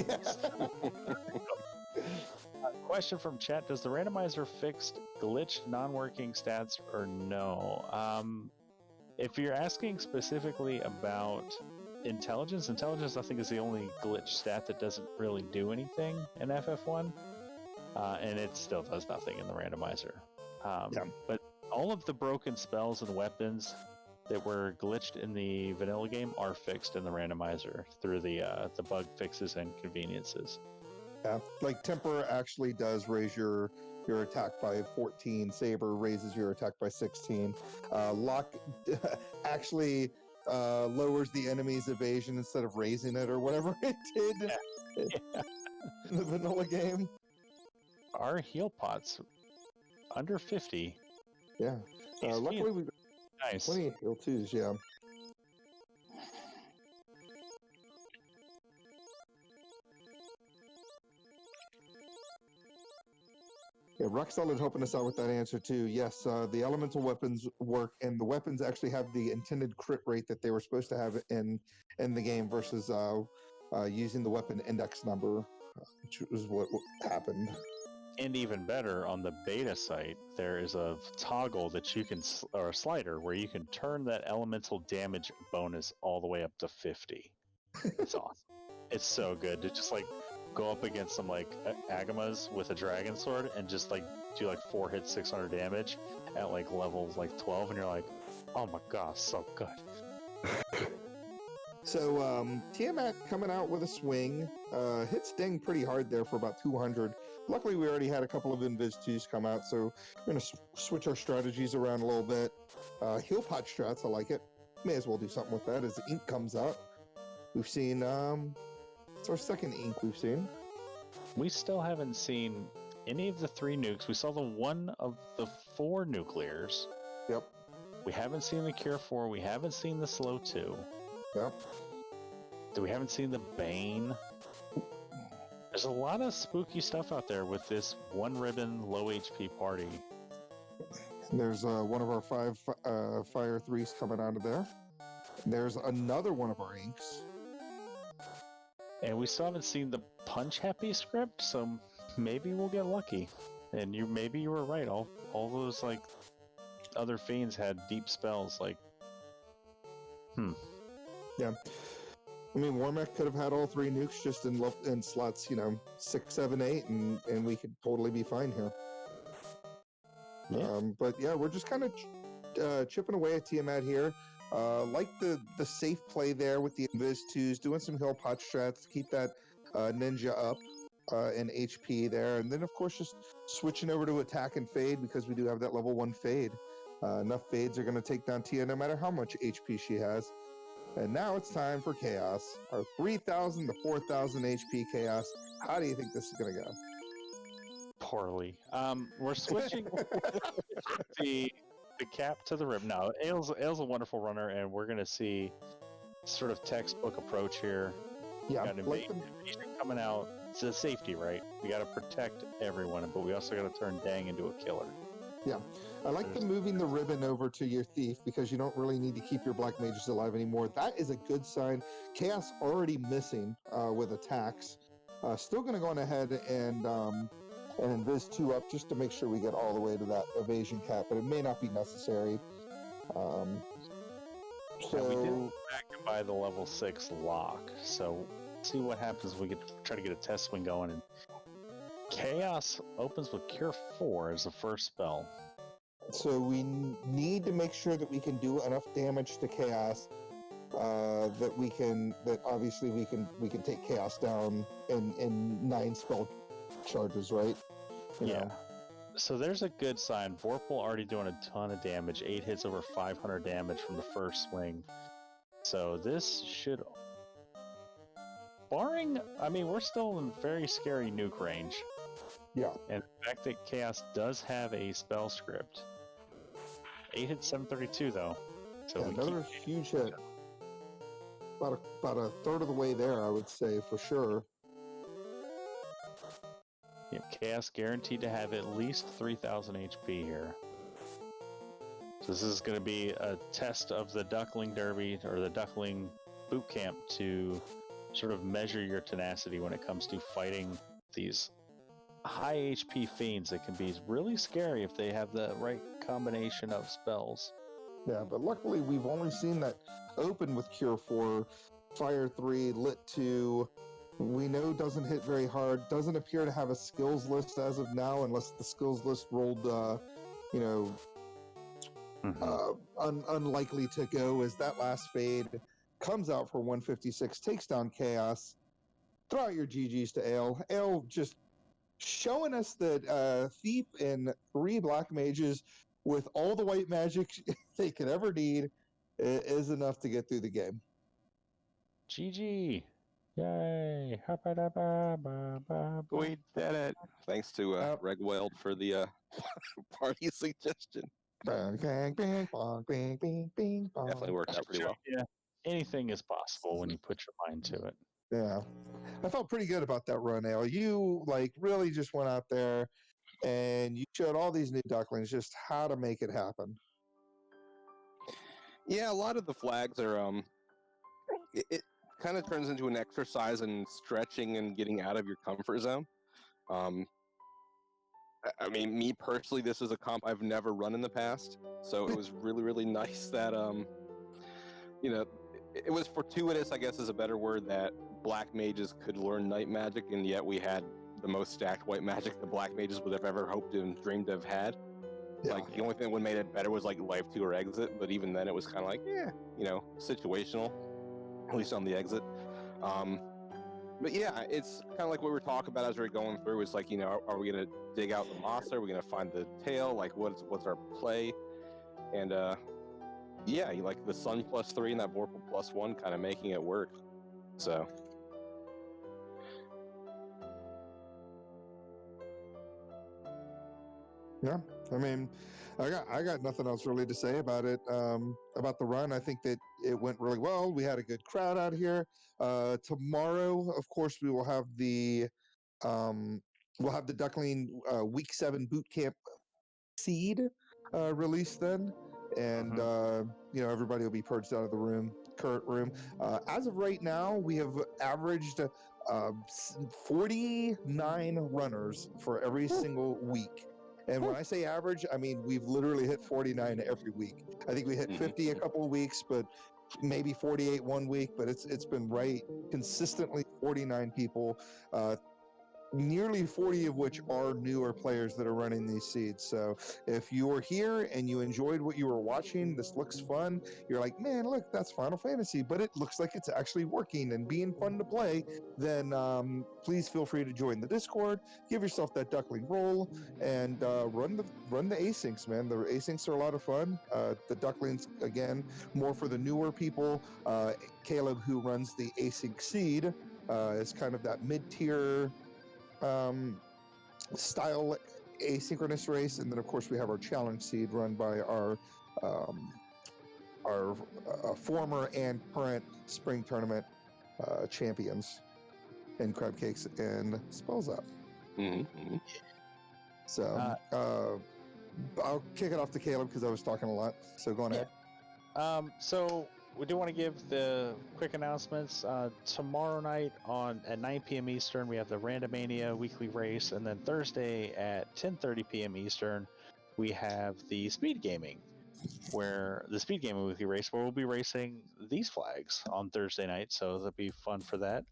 Yes. Question from chat: does the randomizer fix glitched non-working stats or no? If you're asking specifically about intelligence I think is the only glitch stat that doesn't really do anything in FF1, and it still does nothing in the randomizer. But all of the broken spells and weapons that were glitched in the vanilla game are fixed in the randomizer through the bug fixes and conveniences. Yeah, like Temper actually does raise your attack by 14. Saber raises your attack by 16. Lock actually lowers the enemy's evasion instead of raising it or whatever it did in the vanilla game. Our heal pots under 50. Yeah. Luckily we've got nice. 20 heal 2s, yeah. Yeah, Rock Solid helping us out with that answer too. Yes, the elemental weapons work, and the weapons actually have the intended crit rate that they were supposed to have in the game versus using the weapon index number, which was what happened. And even better, on the beta site, there is a toggle that you can, or a slider, where you can turn that elemental damage bonus all the way up to 50. It's awesome. It's so good. It's just like go up against some like Agamas with a dragon sword and just like do like 4 hits, 600 damage at like levels like 12, and you're like, oh my gosh, so good. So Tiamat coming out with a swing, hits Ding pretty hard there for about 200. Luckily, we already had a couple of Invis 2s come out, so we're going to switch our strategies around a little bit. Heal pot strats, I like it. May as well do something with that as the ink comes out. We've seen, it's our second ink we've seen. We still haven't seen any of the 3 nukes. We saw the 1 of the 4 nuclears. Yep. We haven't seen the Cure 4. We haven't seen the Slow 2. Yep. We haven't seen the Bane. There's a lot of spooky stuff out there with this 1 ribbon low HP party. There's one of our 5 Fire 3s coming out of there. There's another one of our inks. And we still haven't seen the Punch Happy script, so maybe we'll get lucky. And maybe you were right. All those like other fiends had deep spells. Like, Yeah. I mean, Warmech could have had all 3 nukes just in slots, 6, 7, 8, and we could totally be fine here. Yeah. But yeah, we're just kind of chipping away at Tiamat here. Like the safe play there with the Invis 2s, doing some heal pot strats to keep that ninja up in HP there. And then, of course, just switching over to attack and fade because we do have that level 1 fade. Enough fades are going to take down Tia no matter how much HP she has. And now it's time for Chaos. Our 3,000 to 4,000 HP Chaos. How do you think this is going to go? Poorly. We're switching the cap to the rib. No, Ale's a wonderful runner, and we're going to see sort of textbook approach here. Yeah, got invasion coming out. It's a safety, right? We got to protect everyone, but we also got to turn Dang into a killer. Yeah. I like the moving the ribbon over to your thief because you don't really need to keep your black mages alive anymore. That is a good sign. Chaos already missing with attacks. Still going to go on ahead and Invis 2 up just to make sure we get all the way to that evasion cap, but it may not be necessary. So we did back and buy the level 6 lock. So see what happens when we try to get a test swing going. And Chaos opens with Cure 4 as the first spell. So we need to make sure that we can do enough damage to Chaos that obviously we can take Chaos down in 9 spell charges, right? You know. So there's a good sign. Vorpal already doing a ton of damage. 8 hits over 500 damage from the first swing. So this should, barring, I mean, we're still in very scary nuke range. Yeah. And the fact that Chaos does have a spell script. 8 hits 732 though. So another huge hit. About a third of the way there, I would say, for sure. Yep, Chaos guaranteed to have at least 3,000 HP here. So this is going to be a test of the Duckling Derby, or the Duckling Boot Camp, to sort of measure your tenacity when it comes to fighting these high HP fiends that can be really scary if they have the right combination of spells. Yeah, but luckily we've only seen that open with Cure 4, Fire 3, Lit 2. We know doesn't hit very hard, doesn't appear to have a skills list as of now, unless the skills list rolled, unlikely to go, as that last fade comes out for 156, takes down Chaos. Throw out your GGs to Ale. Ale just showing us that Thief and 3 black mages with all the white magic they could ever need is enough to get through the game. GG. Yay. We did it. Thanks to Reg Weld for the party suggestion. Bang, bang, bang, bong, bang, bang, bang, bong. Definitely worked out pretty well. Yeah. Anything is possible when you put your mind to it. Yeah. I felt pretty good about that run, Ale. You really just went out there and you showed all these new ducklings just how to make it happen. Yeah, a lot of the flags are it kind of turns into an exercise in stretching and getting out of your comfort zone. I mean, me personally, this is a comp I've never run in the past, so it was really, really nice that it was fortuitous, I guess is a better word, that black mages could learn night magic, and yet we had the most stacked white magic the black mages would have ever hoped and dreamed to have had. Yeah. Like, the only thing that would have made it better was, like, Life 2 or Exit, but even then it was kind of like, situational, at least on the Exit. But yeah, it's kind of like what we were talking about as we were going through. It's like, are we going to dig out the monster? Are we going to find the tail? Like, what's our play? And, yeah, you like the Sun +3 and that Vorpal +1 kind of making it work. So... Yeah, I mean, I got nothing else really to say about it. About the run, I think that it went really well. We had a good crowd out here. Tomorrow, of course, we will have the Duckling Week 7 boot camp seed released then, and everybody will be purged out of the current room. As of right now, we have averaged 49 runners for every single week. And when I say average, I mean we've literally hit 49 every week. I think we hit 50 a couple of weeks, but maybe 48 one week. But it's been right consistently 49 people. Nearly 40 of which are newer players that are running these seeds. So if you were here and you enjoyed what you were watching, this looks fun, you're like, man, look, that's Final Fantasy, but it looks like it's actually working and being fun to play, then please feel free to join the Discord, give yourself that Duckling roll, and run the asyncs, man. The asyncs are a lot of fun. The Ducklings, again, more for the newer people. Caleb, who runs the async seed, is kind of that mid-tier style asynchronous race, and then of course we have our challenge seed run by our former and current spring tournament champions in Crab Cakes and Spells Up. So I'll kick it off to Caleb because I was talking a lot. So go on ahead. So we do want to give the quick announcements. Tomorrow night at 9 p.m. Eastern, we have the Randomania weekly race, and then Thursday at 10:30 p.m. Eastern, we have the Speed Gaming weekly race, where we'll be racing these flags on Thursday night. So that'll be fun for that.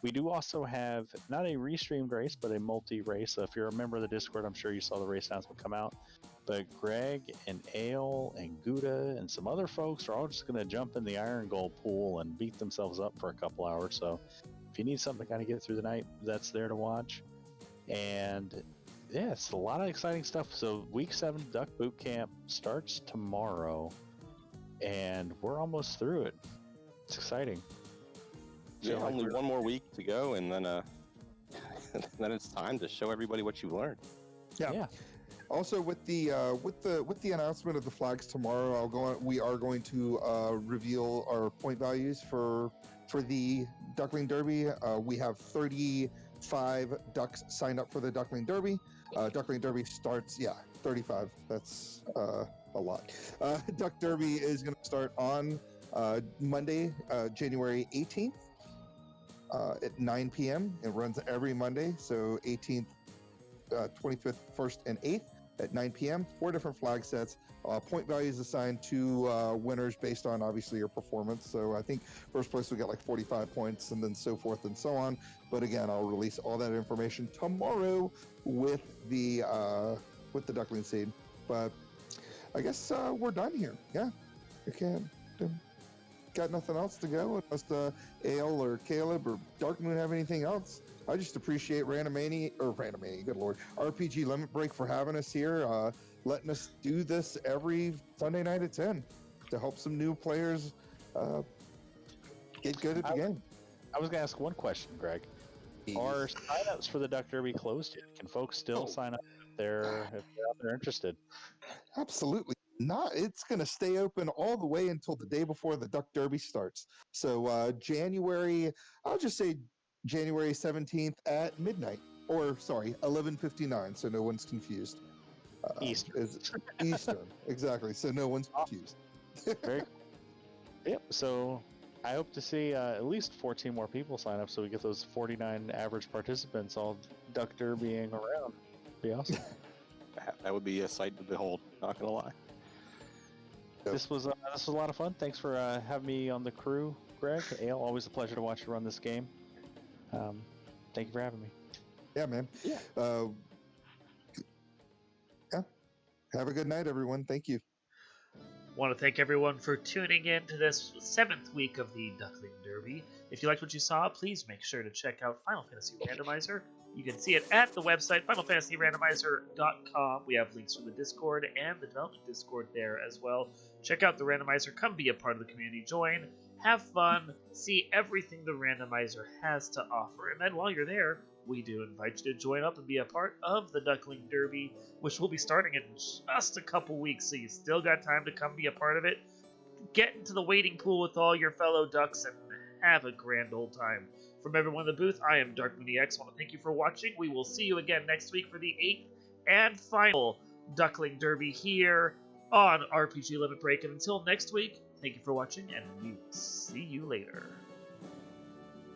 We do also have not a restreamed race, but a multi-race. So if you're a member of the Discord, I'm sure you saw the race announcement come out. But Greg and Ale and Gouda and some other folks are all just going to jump in the Iron Gold pool and beat themselves up for a couple hours. So if you need something to kind of get through the night, that's there to watch. And yeah, it's a lot of exciting stuff. So Week 7 Duck Boot Camp starts tomorrow, and we're almost through it. It's exciting. Yeah, only one more week to go, and then then it's time to show everybody what you learned. Yeah. Also, with the announcement of the flags tomorrow, we are going to reveal our point values for the Duckling Derby. We have 35 ducks signed up for the Duckling Derby. Duckling Derby starts, 35. That's a lot. Duck Derby is going to start on Monday, January 18th at 9 p.m. It runs every Monday, so 18th, 25th, 1st, and 8th. At 9 p.m., 4 different flag sets. Point values assigned to winners based on obviously your performance. So I think first place will get like 45 points, and then so forth and so on. But again, I'll release all that information tomorrow with the Duckling seed. But I guess we're done here. Yeah, we can't. Got nothing else to go unless Ale or Caleb or Dark Moon have anything else. I just appreciate Randomania, good lord, RPG Limit Break for having us here, letting us do this every Sunday night at 10 to help some new players get good at the game. I was going to ask one question, Greg. Are signups for the Duck Derby closed yet? Can folks still sign up if they're interested? Absolutely not. It's going to stay open all the way until the day before the Duck Derby starts. So I'll just say January 17th at midnight, or sorry, 11:59, so no one's confused. Eastern, exactly, so no one's confused. Very cool. Yep, so I hope to see at least 14 more people sign up so we get those 49 average participants all Duck Derbying around. Be awesome. That would be a sight to behold, not gonna lie. This was a lot of fun. Thanks for having me on the crew, Greg. Ale, always a pleasure to watch you run this game. Thank you for having me. Yeah, man. Yeah. Yeah. Have a good night, everyone. Thank you. Want to thank everyone for tuning in to this 7th week of the Duckling Derby. If you liked what you saw, please make sure to check out Final Fantasy Randomizer. You can see it at the website, FinalFantasyRandomizer.com. We have links from the Discord and the development Discord there as well. Check out the Randomizer. Come be a part of the community. Join, have fun, see everything the Randomizer has to offer. And then while you're there, we do invite you to join up and be a part of the Duckling Derby, which will be starting in just a couple weeks, so you still got time to come be a part of it. Get into the waiting pool with all your fellow ducks and have a grand old time. From everyone in the booth, I am Dark Mooney X. I want to thank you for watching. We will see you again next week for the 8th and final Duckling Derby here on RPG Limit Break. And until next week, thank you for watching, and we will see you later.